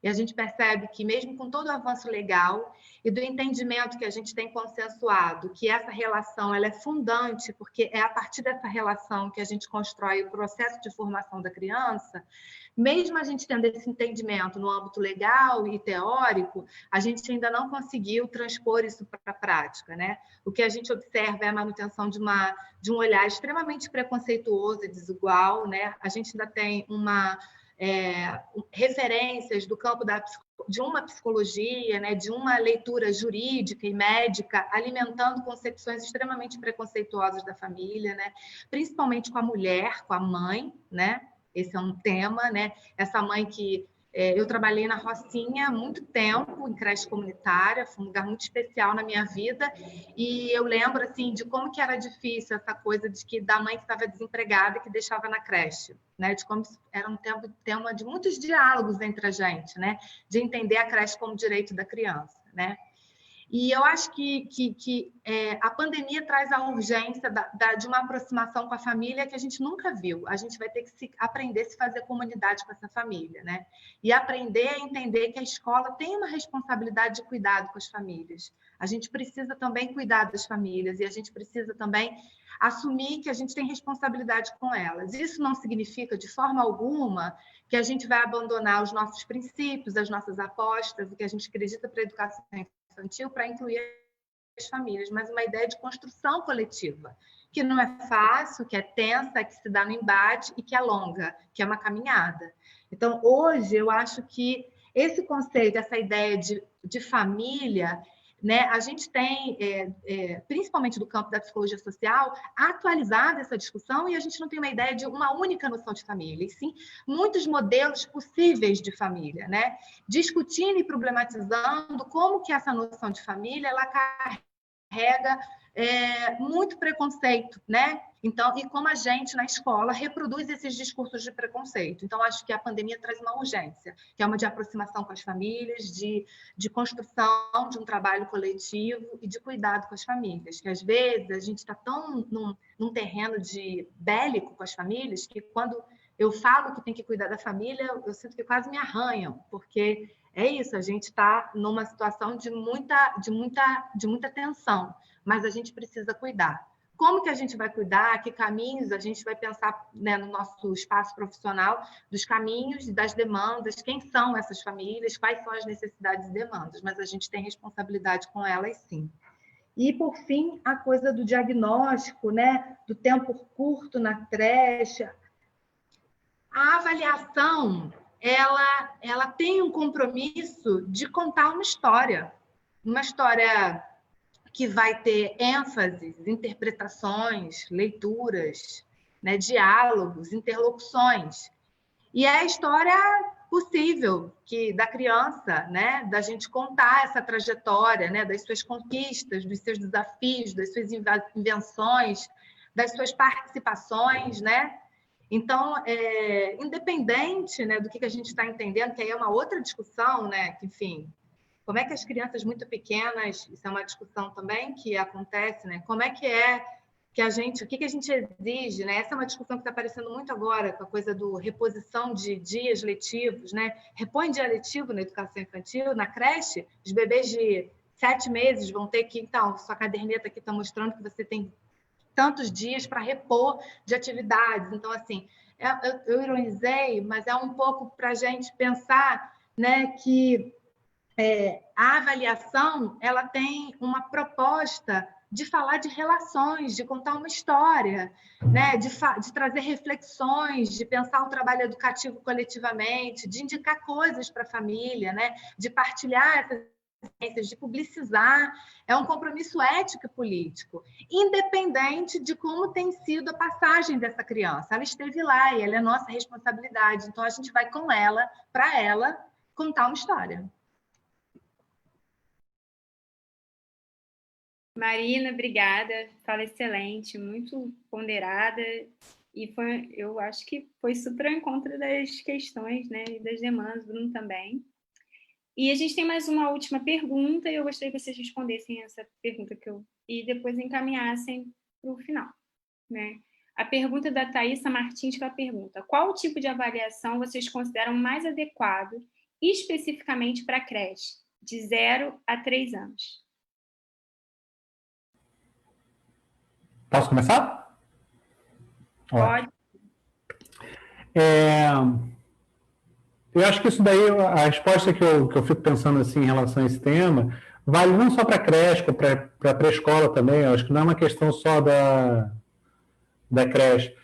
E a gente percebe que, mesmo com todo o avanço legal e do entendimento que a gente tem consensuado, que essa relação ela é fundante, porque é a partir dessa relação que a gente constrói o processo de formação da criança, mesmo a gente tendo esse entendimento no âmbito legal e teórico, a gente ainda não conseguiu transpor isso para a prática, né? O que a gente observa é a manutenção de um olhar extremamente preconceituoso e desigual, né? A gente ainda tem referências do campo de uma psicologia, né, de uma leitura jurídica e médica, alimentando concepções extremamente preconceituosas da família, né, principalmente com a mulher, com a mãe, né? Esse é um tema, né? Essa mãe que eu trabalhei na Rocinha há muito tempo, em creche comunitária, foi um lugar muito especial na minha vida, e eu lembro assim de como que era difícil essa coisa da mãe que estava desempregada e que deixava na creche, né? De como era um tema de muitos diálogos entre a gente, né? De entender a creche como direito da criança, né? E eu acho que a pandemia traz a urgência de uma aproximação com a família que a gente nunca viu. A gente vai ter que aprender a se fazer comunidade com essa família, né? E aprender a entender que a escola tem uma responsabilidade de cuidado com as famílias. A gente precisa também cuidar das famílias e a gente precisa também assumir que a gente tem responsabilidade com elas. Isso não significa, de forma alguma, que a gente vai abandonar os nossos princípios, as nossas apostas, o que a gente acredita para a educação infantil para incluir as famílias, mas uma ideia de construção coletiva, que não é fácil, que é tensa, que se dá no embate e que é longa, que é uma caminhada. Então, hoje, eu acho que esse conceito, essa ideia de família, né, a gente tem, principalmente do campo da psicologia social, atualizado essa discussão, e a gente não tem uma ideia de uma única noção de família, e sim muitos modelos possíveis de família, né? Discutindo e problematizando como que essa noção de família ela carrega muito preconceito, né? Então, e como a gente, na escola, reproduz esses discursos de preconceito. Então, acho que a pandemia traz uma urgência, que é uma de aproximação com as famílias, de construção de um trabalho coletivo e de cuidado com as famílias, que às vezes a gente está tão num terreno de bélico com as famílias, que quando eu falo que tem que cuidar da família, eu sinto que quase me arranham, porque é isso, a gente está numa situação de muita tensão, mas a gente precisa cuidar. Como que a gente vai cuidar? Que caminhos a gente vai pensar, né, no nosso espaço profissional, dos caminhos e das demandas, quem são essas famílias, quais são as necessidades e demandas, mas a gente tem responsabilidade com elas, sim. E, por fim, a coisa do diagnóstico, né, do tempo curto na creche. A avaliação, ela tem um compromisso de contar uma história que vai ter ênfases, interpretações, leituras, né, diálogos, interlocuções. E é a história possível da criança, né, da gente contar essa trajetória, né, das suas conquistas, dos seus desafios, das suas invenções, das suas participações, né? Então, independente, né, do que a gente está entendendo, que aí é uma outra discussão, né, que, enfim, como é que as crianças muito pequenas, isso é uma discussão também que acontece, né, como é que a gente, o que a gente exige, né, essa é uma discussão que está aparecendo muito agora, com a coisa do reposição de dias letivos, né, repõe dia letivo na educação infantil, na creche, os bebês de 7 meses vão ter que, então, sua caderneta aqui está mostrando que você tem tantos dias para repor de atividades. Então, assim, eu ironizei, mas é um pouco para a gente pensar, né, que a avaliação ela tem uma proposta de falar de relações, de contar uma história, né, de trazer reflexões, de pensar o trabalho educativo coletivamente, de indicar coisas para a família, né, de partilhar essas de publicizar, é um compromisso ético e político, independente de como tem sido a passagem dessa criança. Ela esteve lá e ela é nossa responsabilidade, então a gente vai com ela, para ela, contar uma história. Marina, obrigada, fala excelente, muito ponderada, e eu acho que foi super ao encontro das questões, né, e das demandas, Bruno também. E a gente tem mais uma última pergunta, e eu gostaria que vocês respondessem essa pergunta e depois encaminhassem para o final, né? A pergunta da Thaisa Martins, que ela pergunta: qual tipo de avaliação vocês consideram mais adequado, especificamente para a creche, de 0 a 3 anos? Posso começar? Pode. Eu acho que isso daí, a resposta que eu fico pensando assim em relação a esse tema, vale não só para creche, para pré-escola também. Eu acho que não é uma questão só da creche.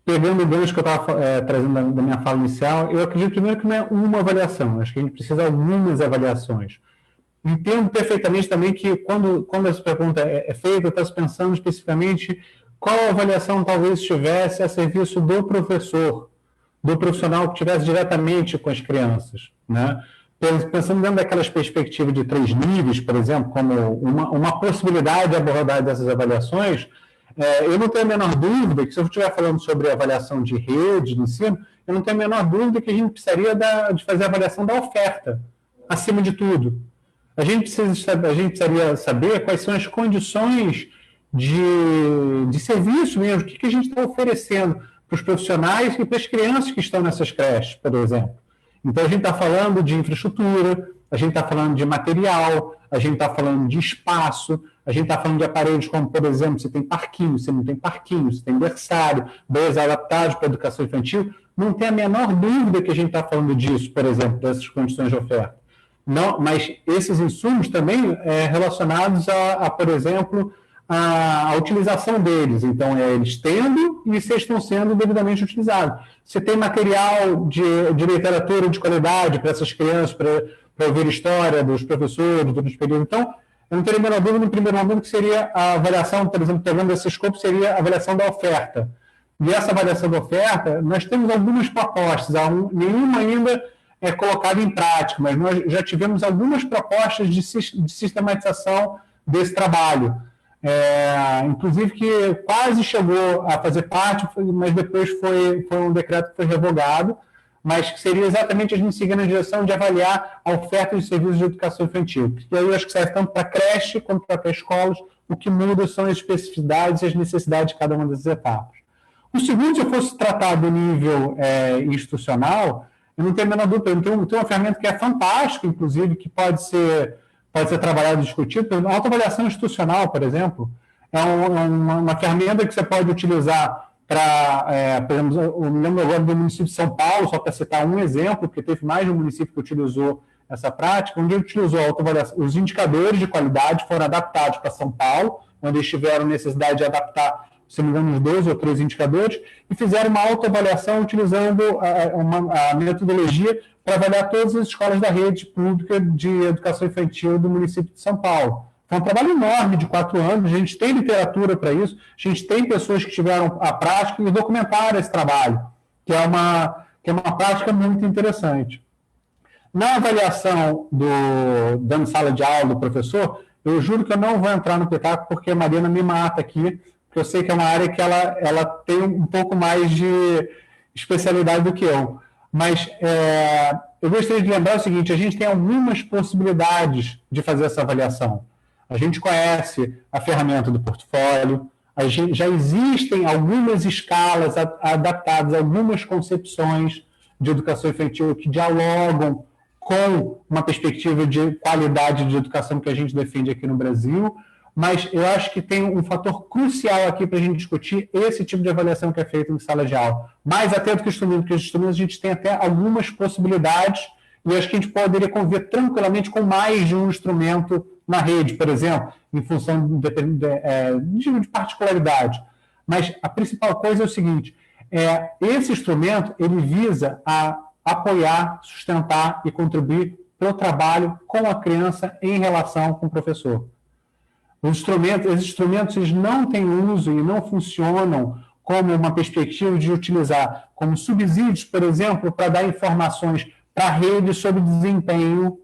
Pegando o gancho que eu estava trazendo da minha fala inicial, eu acredito primeiro que não é uma avaliação, acho que a gente precisa de algumas avaliações. Entendo perfeitamente também que quando essa pergunta é feita, eu estou pensando especificamente qual avaliação talvez estivesse a serviço do professor, do profissional que estivesse diretamente com as crianças, né? Pensando dentro daquelas perspectivas de 3 níveis, por exemplo, como uma possibilidade de abordar dessas avaliações, eu não tenho a menor dúvida que, se eu estiver falando sobre avaliação de rede, de ensino, eu não tenho a menor dúvida que a gente precisaria de fazer a avaliação da oferta, acima de tudo. A gente precisaria saber quais são as condições de serviço mesmo, o que a gente está oferecendo para os profissionais e para as crianças que estão nessas creches, por exemplo. Então, a gente está falando de infraestrutura, a gente está falando de material, a gente está falando de espaço, a gente está falando de aparelhos como, por exemplo, se tem parquinho, se não tem parquinho, se tem berçário, banhos adaptados para a educação infantil. Não tem a menor dúvida que a gente está falando disso, por exemplo, dessas condições de oferta. Não, mas esses insumos também relacionados por exemplo, a utilização deles. Então, eles tendo e se estão sendo devidamente utilizados. Se tem material de literatura de qualidade para essas crianças, para ouvir história dos professores durante o período. Então, eu não teria a menor dúvida no primeiro momento que seria a avaliação, por exemplo, pegando esse escopo, seria a avaliação da oferta. E essa avaliação da oferta, nós temos algumas propostas, nenhuma ainda é colocada em prática, mas nós já tivemos algumas propostas de sistematização desse trabalho. Inclusive que quase chegou a fazer parte, mas depois foi um decreto que foi revogado, mas que seria exatamente a gente seguir na direção de avaliar a oferta de serviços de educação infantil. E aí eu acho que serve tanto para creche quanto para pré-escolas. O que muda são as especificidades e as necessidades de cada uma dessas etapas. O segundo, se eu fosse tratar do nível institucional, eu não tenho a menor dúvida, eu tenho uma ferramenta que é fantástica, inclusive, que pode ser trabalhado e discutido. A autoavaliação institucional, por exemplo, é uma ferramenta que você pode utilizar para, por exemplo, eu me lembro agora do município de São Paulo, só para citar um exemplo, porque teve mais de um município que utilizou essa prática, onde ele utilizou a autoavaliação. Os indicadores de qualidade foram adaptados para São Paulo, onde eles tiveram necessidade de adaptar, se não me engano, uns 2 ou 3 indicadores, e fizeram uma autoavaliação utilizando a metodologia para avaliar todas as escolas da rede pública de educação infantil do município de São Paulo. Foi um trabalho enorme de 4 anos, a gente tem literatura para isso, a gente tem pessoas que tiveram a prática e documentaram esse trabalho, que é uma prática muito interessante. Na avaliação dando sala de aula do professor, eu juro que eu não vou entrar no pitaco porque a Mariana me mata aqui, porque porque eu sei que é uma área que ela tem um pouco mais de especialidade do que eu. Mas eu gostaria de lembrar o seguinte, a gente tem algumas possibilidades de fazer essa avaliação. A gente conhece a ferramenta do portfólio, já existem algumas escalas adaptadas, algumas concepções de educação infantil que dialogam com uma perspectiva de qualidade de educação que a gente defende aqui no Brasil, mas eu acho que tem um fator crucial aqui para a gente discutir esse tipo de avaliação que é feita em sala de aula. Mais atento que o instrumento, porque os instrumentos a gente tem até algumas possibilidades e acho que a gente poderia conviver tranquilamente com mais de um instrumento na rede, por exemplo, em função de particularidade. Mas a principal coisa é o seguinte, esse instrumento ele visa a apoiar, sustentar e contribuir para o trabalho com a criança em relação com o professor. Esses instrumentos eles não têm uso e não funcionam como uma perspectiva de utilizar como subsídios, por exemplo, para dar informações para a rede sobre desempenho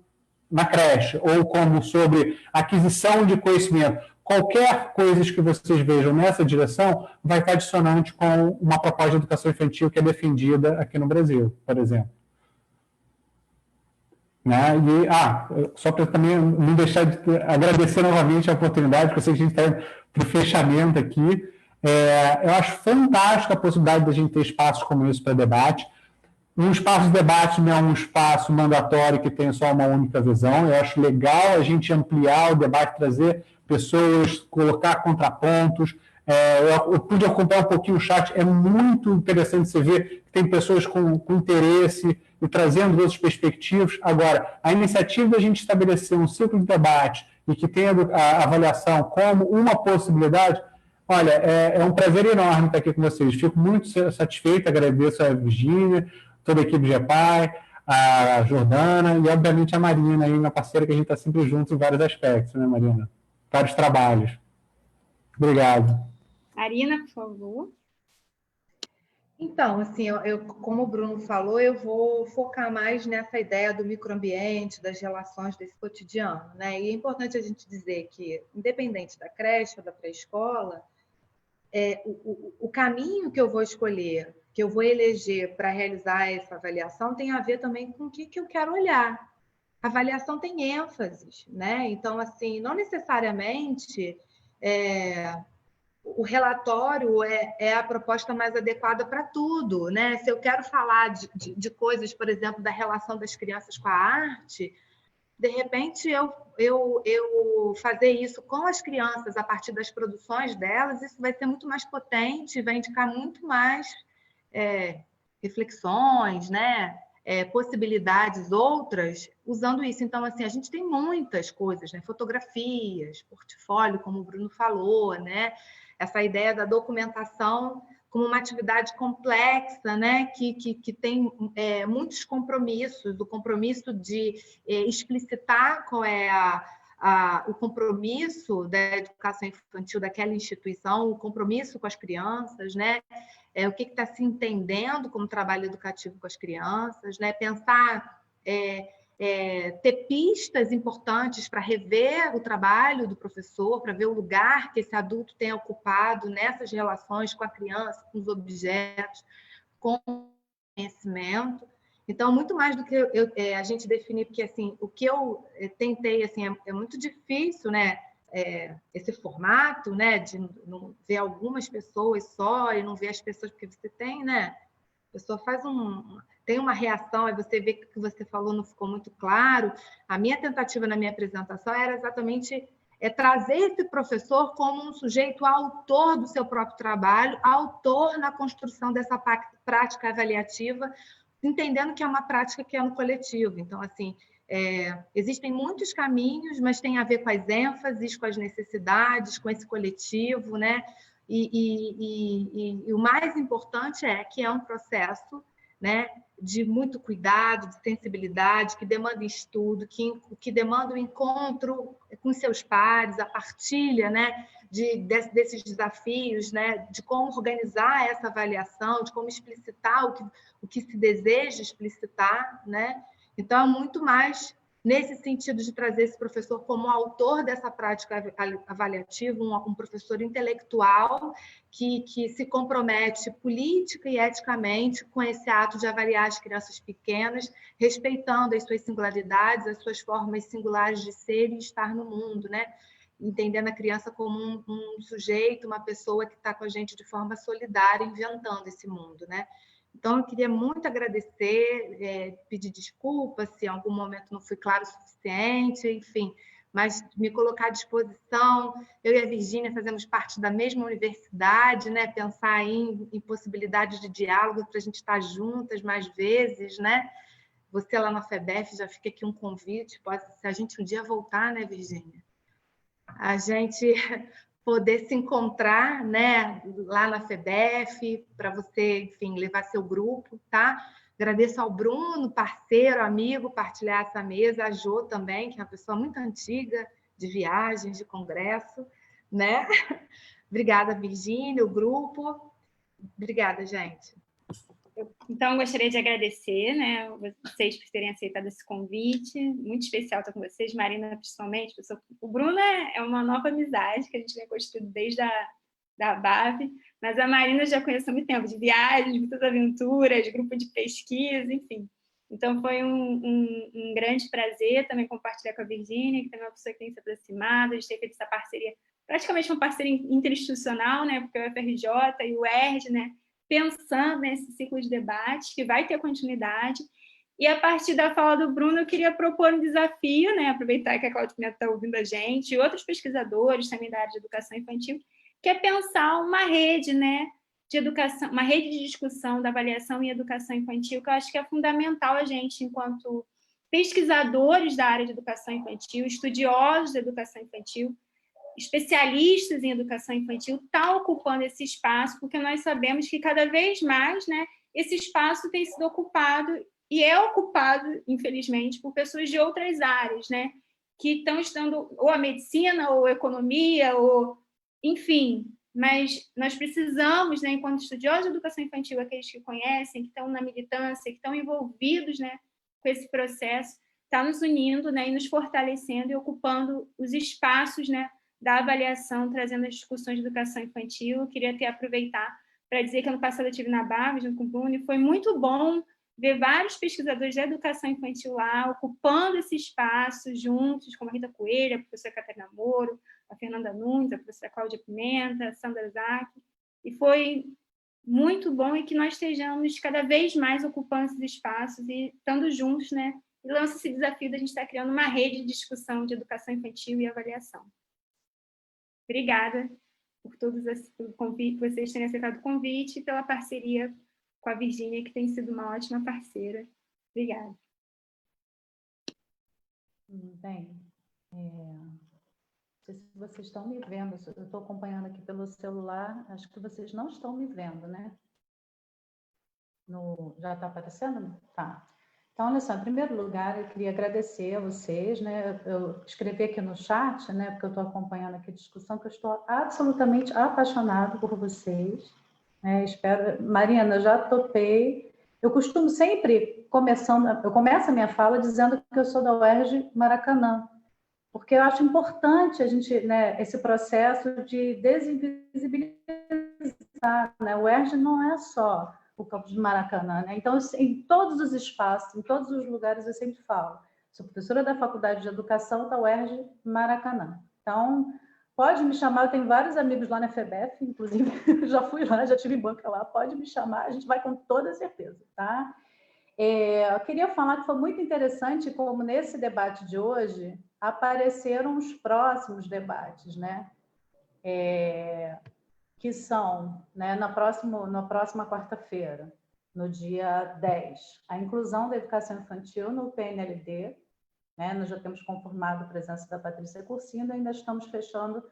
na creche, ou como sobre aquisição de conhecimento. Qualquer coisa que vocês vejam nessa direção vai estar dissonante com uma proposta de educação infantil que é defendida aqui no Brasil, por exemplo. Né? E, só para também não deixar de agradecer novamente a oportunidade, porque eu sei que a gente está para o fechamento aqui. Eu acho fantástica a possibilidade de a gente ter espaços como esse para debate. Um espaço de debate não é um espaço mandatório que tem só uma única visão. Eu acho legal a gente ampliar o debate, trazer pessoas, colocar contrapontos. Eu pude acompanhar um pouquinho o chat, é muito interessante você ver que tem pessoas com interesse e trazendo outras perspectivas. Agora, a iniciativa da gente estabelecer um ciclo de debate e que tenha a avaliação como uma possibilidade, olha, é um prazer enorme estar aqui com vocês. Fico muito satisfeito, agradeço a Virgínia, toda a equipe de GEPAI, a Jordana e, obviamente, a Marina, aí, minha parceira, que a gente está sempre juntos em vários aspectos, né, Marina? Vários trabalhos. Obrigado. Marina, por favor. Então, assim, como o Bruno falou, eu vou focar mais nessa ideia do microambiente, das relações desse cotidiano, né? E é importante a gente dizer que, independente da creche ou da pré-escola, o caminho que eu vou escolher, que eu vou eleger para realizar essa avaliação, tem a ver também com o que eu quero olhar. A avaliação tem ênfases, né? Então, assim, não necessariamente o relatório é a proposta mais adequada para tudo, né? Se eu quero falar de coisas, por exemplo, da relação das crianças com a arte, de repente eu fazer isso com as crianças a partir das produções delas, isso vai ser muito mais potente, vai indicar muito mais reflexões, né? Possibilidades outras usando isso. Então, assim, a gente tem muitas coisas, né? Fotografias, portfólio, como o Bruno falou, né? Essa ideia da documentação como uma atividade complexa, né? que tem muitos compromissos, o compromisso de explicitar qual é o compromisso da educação infantil daquela instituição, o compromisso com as crianças, né? O que está se entendendo como trabalho educativo com as crianças, né? Pensar, ter pistas importantes para rever o trabalho do professor, para ver o lugar que esse adulto tem ocupado nessas relações com a criança, com os objetos, com o conhecimento. Então, muito mais do que a gente definir, porque assim, o que eu tentei, assim, é muito difícil, né? Esse formato, né, de não ver algumas pessoas só e não ver as pessoas, porque você tem, né, a pessoa tem uma reação, aí você vê que o que você falou não ficou muito claro. A minha tentativa na minha apresentação era exatamente trazer esse professor como um sujeito autor do seu próprio trabalho, autor na construção dessa prática avaliativa, entendendo que é uma prática que é no coletivo. Então, assim, existem muitos caminhos, mas tem a ver com as ênfases, com as necessidades, com esse coletivo, né? E o mais importante é que é um processo, né, de muito cuidado, de sensibilidade, que demanda estudo, que demanda o encontro com seus pares, a partilha, né, desses desafios, né, de como organizar essa avaliação, de como explicitar o que se deseja explicitar, né? Então, é muito mais nesse sentido de trazer esse professor como autor dessa prática avaliativa, um professor intelectual que se compromete política e eticamente com esse ato de avaliar as crianças pequenas, respeitando as suas singularidades, as suas formas singulares de ser e estar no mundo, né? Entendendo a criança como um sujeito, uma pessoa que está com a gente de forma solidária, inventando esse mundo, né? Então, eu queria muito agradecer, pedir desculpas se em algum momento não fui claro o suficiente, enfim, mas me colocar à disposição. Eu e a Virgínia fazemos parte da mesma universidade, né? Pensar em possibilidades de diálogo para a gente estar juntas mais vezes, né? Você lá na FEBEF, já fica aqui um convite, se a gente um dia voltar, né, Virgínia? A gente poder se encontrar, né, lá na FEBEF, para você, enfim, levar seu grupo, tá? Agradeço ao Bruno, parceiro, amigo, partilhar essa mesa, a Jo também, que é uma pessoa muito antiga, de viagens, de congresso, né? Obrigada, Virgínia, o grupo. Obrigada, gente. Então, gostaria de agradecer, né, vocês por terem aceitado esse convite, muito especial estar com vocês, Marina principalmente. O Bruno é uma nova amizade que a gente vem construindo desde da BAV, mas a Marina eu já conheço há muito tempo, de viagens, muitas aventuras, grupo de pesquisa, enfim. Então, foi um grande prazer também compartilhar com a Virgínia, que também é uma pessoa que tem se aproximado, a gente tem feito essa parceria, praticamente uma parceria interinstitucional, né, porque o FRJ e o ERJ, né, pensando nesse ciclo de debate, que vai ter continuidade. E, a partir da fala do Bruno, eu queria propor um desafio, né, aproveitar que a Cláudia Pimenta está ouvindo a gente, e outros pesquisadores também da área de educação infantil, que é pensar uma rede, né, de educação, uma rede de discussão da avaliação em educação infantil, que eu acho que é fundamental a gente, enquanto pesquisadores da área de educação infantil, estudiosos da educação infantil, especialistas em educação infantil, está ocupando esse espaço, porque nós sabemos que cada vez mais, né, esse espaço tem sido ocupado, e é ocupado, infelizmente, por pessoas de outras áreas, né, que estão estudando ou a medicina, ou a economia, ou enfim, mas nós precisamos, né, enquanto estudiosos de educação infantil, aqueles que conhecem, que estão na militância, que estão envolvidos, né, com esse processo, está nos unindo, né, e nos fortalecendo e ocupando os espaços, né, da avaliação, trazendo as discussões de educação infantil. Eu queria até aproveitar para dizer que ano passado eu estive na BAV, junto com o Bruno, e foi muito bom ver vários pesquisadores da educação infantil lá, ocupando esse espaço juntos, como a Rita Coelho, a professora Catarina Moro, a Fernanda Nunes, a professora Cláudia Pimenta, a Sandra Zac, e foi muito bom, e que nós estejamos cada vez mais ocupando esses espaços e estando juntos, né? E lança esse desafio da gente estar criando uma rede de discussão de educação infantil e avaliação. Obrigada por vocês terem aceitado o convite e pela parceria com a Virgínia, que tem sido uma ótima parceira. Obrigada. Bem, não sei se vocês estão me vendo, eu estou acompanhando aqui pelo celular, acho que vocês não estão me vendo, né? Já está aparecendo? Tá. Então, olha só, em primeiro lugar, eu queria agradecer a vocês, né? Eu escrevi aqui no chat, né? Porque eu estou acompanhando aqui a discussão, que eu estou absolutamente apaixonado por vocês. Né? Espero, Marina, eu já topei. Eu costumo sempre eu começo a minha fala dizendo que eu sou da UERJ Maracanã, porque eu acho importante a gente, né? Esse processo de desinvisibilizar, né? O UERJ não é só o campus de Maracanã, né? Então, em todos os espaços, em todos os lugares, eu sempre falo, sou professora da Faculdade de Educação da UERJ Maracanã. Então, pode me chamar, eu tenho vários amigos lá na FEBEF, inclusive, já fui lá, já tive banca lá, pode me chamar, a gente vai com toda certeza, tá? Eu queria falar que foi muito interessante como nesse debate de hoje apareceram os próximos debates, né? Que são, né, na próxima quarta-feira, no dia 10, a inclusão da educação infantil no PNLD, né, nós já temos confirmado a presença da Patrícia Cursino, ainda estamos fechando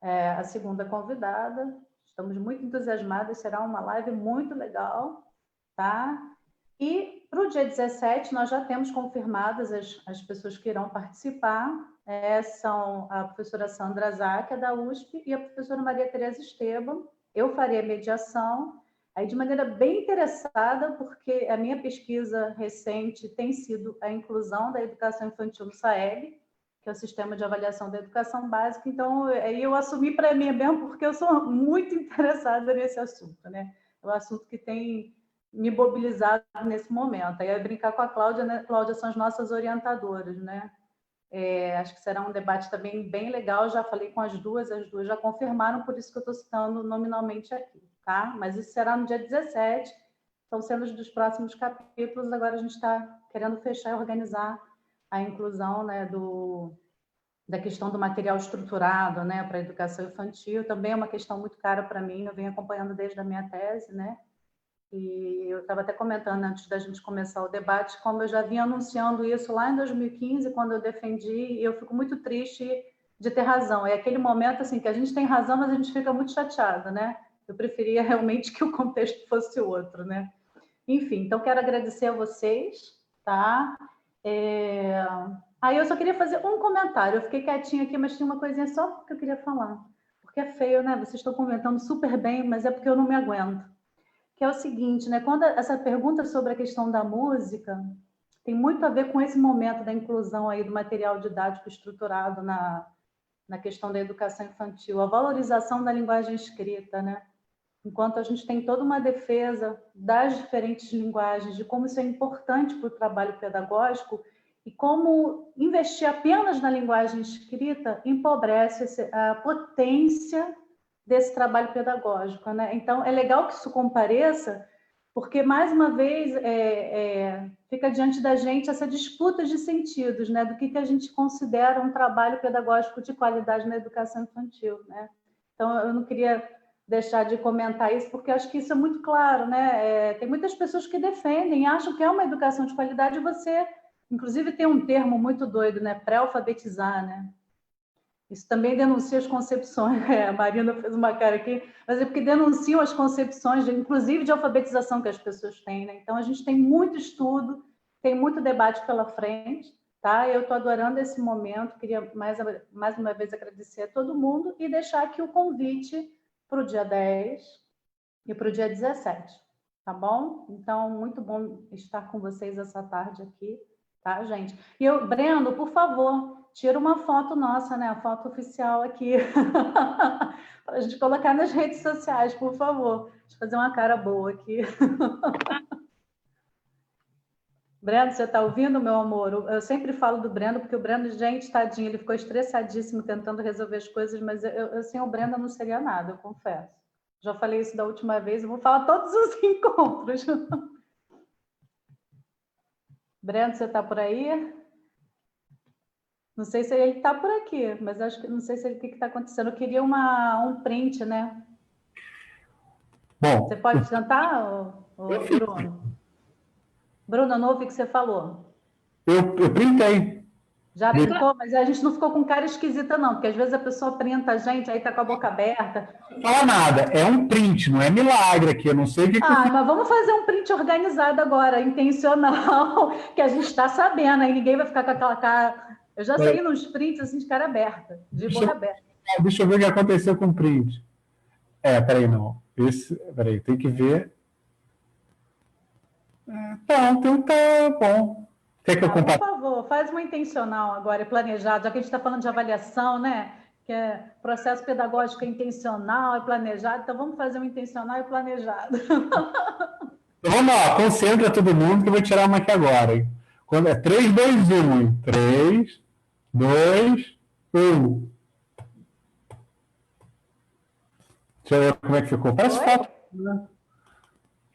a segunda convidada, estamos muito entusiasmados, será uma live muito legal, tá? E para o dia 17, nós já temos confirmadas as pessoas que irão participar, são a professora Sandra Zac, da USP, e a professora Maria Tereza Esteban. Eu farei a mediação, aí de maneira bem interessada, porque a minha pesquisa recente tem sido a inclusão da educação infantil no SAEB, que é o Sistema de Avaliação da Educação Básica. Então, aí eu assumi para mim mesmo, porque eu sou muito interessada nesse assunto, né? É um assunto que tem me mobilizado nesse momento. Aí eu ia brincar com a Cláudia, né? Cláudia são as nossas orientadoras, né? Acho que será um debate também bem legal, já falei com as duas já confirmaram, por isso que eu estou citando nominalmente aqui, tá? Mas isso será no dia 17, estão sendo os dos próximos capítulos, agora a gente está querendo fechar e organizar a inclusão, né, da questão do material estruturado, né, para a educação infantil, também é uma questão muito cara para mim, eu venho acompanhando desde a minha tese, né? E eu estava até comentando antes da gente começar o debate, como eu já vinha anunciando isso lá em 2015, quando eu defendi, e eu fico muito triste de ter razão. É aquele momento assim que a gente tem razão, mas a gente fica muito chateado, né? Eu preferia realmente que o contexto fosse outro, né? Enfim, então quero agradecer a vocês, tá? Aí eu só queria fazer um comentário. Eu fiquei quietinha aqui, mas tinha uma coisinha só que eu queria falar. Porque é feio, né? Vocês estão comentando super bem, mas é porque eu não me aguento. Que é o seguinte, né? Quando essa pergunta sobre a questão da música tem muito a ver com esse momento da inclusão aí do material didático estruturado na questão da educação infantil, a valorização da linguagem escrita, né? Enquanto a gente tem toda uma defesa das diferentes linguagens, de como isso é importante para o trabalho pedagógico e como investir apenas na linguagem escrita empobrece a potência desse trabalho pedagógico, né? Então, é legal que isso compareça, porque, mais uma vez, fica diante da gente essa disputa de sentidos, né? Do que a gente considera um trabalho pedagógico de qualidade na educação infantil, né? Então, eu não queria deixar de comentar isso, porque acho que isso é muito claro, né? Tem muitas pessoas que defendem, acham que é uma educação de qualidade, e você, inclusive, tem um termo muito doido, né? Pré-alfabetizar, né? Isso também denuncia as concepções. A Marina fez uma cara aqui, mas é porque denunciam as concepções, inclusive de alfabetização que as pessoas têm, né? Então, a gente tem muito estudo, tem muito debate pela frente, tá? Eu estou adorando esse momento, queria mais uma vez agradecer a todo mundo e deixar aqui o convite para o dia 10 e para o dia 17, tá bom? Então, muito bom estar com vocês essa tarde aqui, tá, gente? E Breno, por favor, tira uma foto nossa, né? A foto oficial aqui, para a gente colocar nas redes sociais, por favor. Deixa eu fazer uma cara boa aqui. Breno, você está ouvindo, meu amor? Eu sempre falo do Breno, porque o Breno, gente, tadinho, ele ficou estressadíssimo tentando resolver as coisas, mas eu sem o Breno não seria nada, eu confesso. Já falei isso da última vez, eu vou falar todos os encontros. Breno, você está por aí? Não sei se ele está por aqui, mas acho que não sei se o que está acontecendo. Eu queria um print, né? Bom, você pode tentar, Bruno? Bruno, eu não ouvi o que você falou. Eu printei. Já printou? Mas a gente não ficou com cara esquisita, não, porque às vezes a pessoa printa a gente, aí está com a boca aberta. Não fala nada, é um print, não é milagre aqui, eu não sei o que... mas vamos fazer um print organizado agora, intencional, que a gente está sabendo, aí ninguém vai ficar com aquela cara... Eu já saí nos prints assim de cara aberta, de boca aberta. Deixa eu ver o que aconteceu com o print. Peraí, não. Peraí, tem que ver. Tá bom. Quer que eu compartilhe? Por favor, faz uma intencional agora, planejado, já que a gente está falando de avaliação, né? Que é processo pedagógico intencional e planejado, então vamos fazer um intencional e planejado. Então, vamos lá, concentra todo mundo que eu vou tirar uma aqui agora. Hein? Quando é 3, 2, 1. 3, 2, 1. Deixa eu ver como é que ficou. Parece foto, né?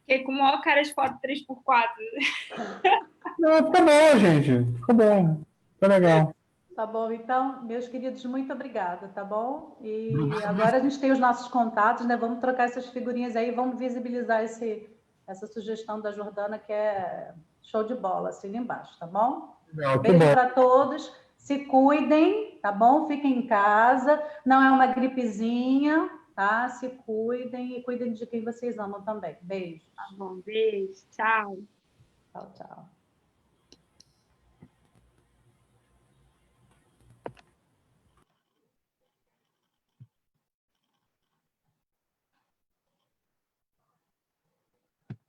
Fiquei com o maior cara de foto 3x4. Não, ficou bom, gente. Ficou bom. Ficou legal. Tá bom, então, meus queridos, muito obrigada, tá bom? E agora a gente tem os nossos contatos, né? Vamos trocar essas figurinhas aí, vamos visibilizar essa sugestão da Jordana, que é show de bola, assina embaixo, tá bom? Legal, beijo para todos, se cuidem, tá bom? Fiquem em casa, não é uma gripezinha, tá? Se cuidem e cuidem de quem vocês amam também. Beijo. Tá bom, beijo, tchau. Tchau, tchau.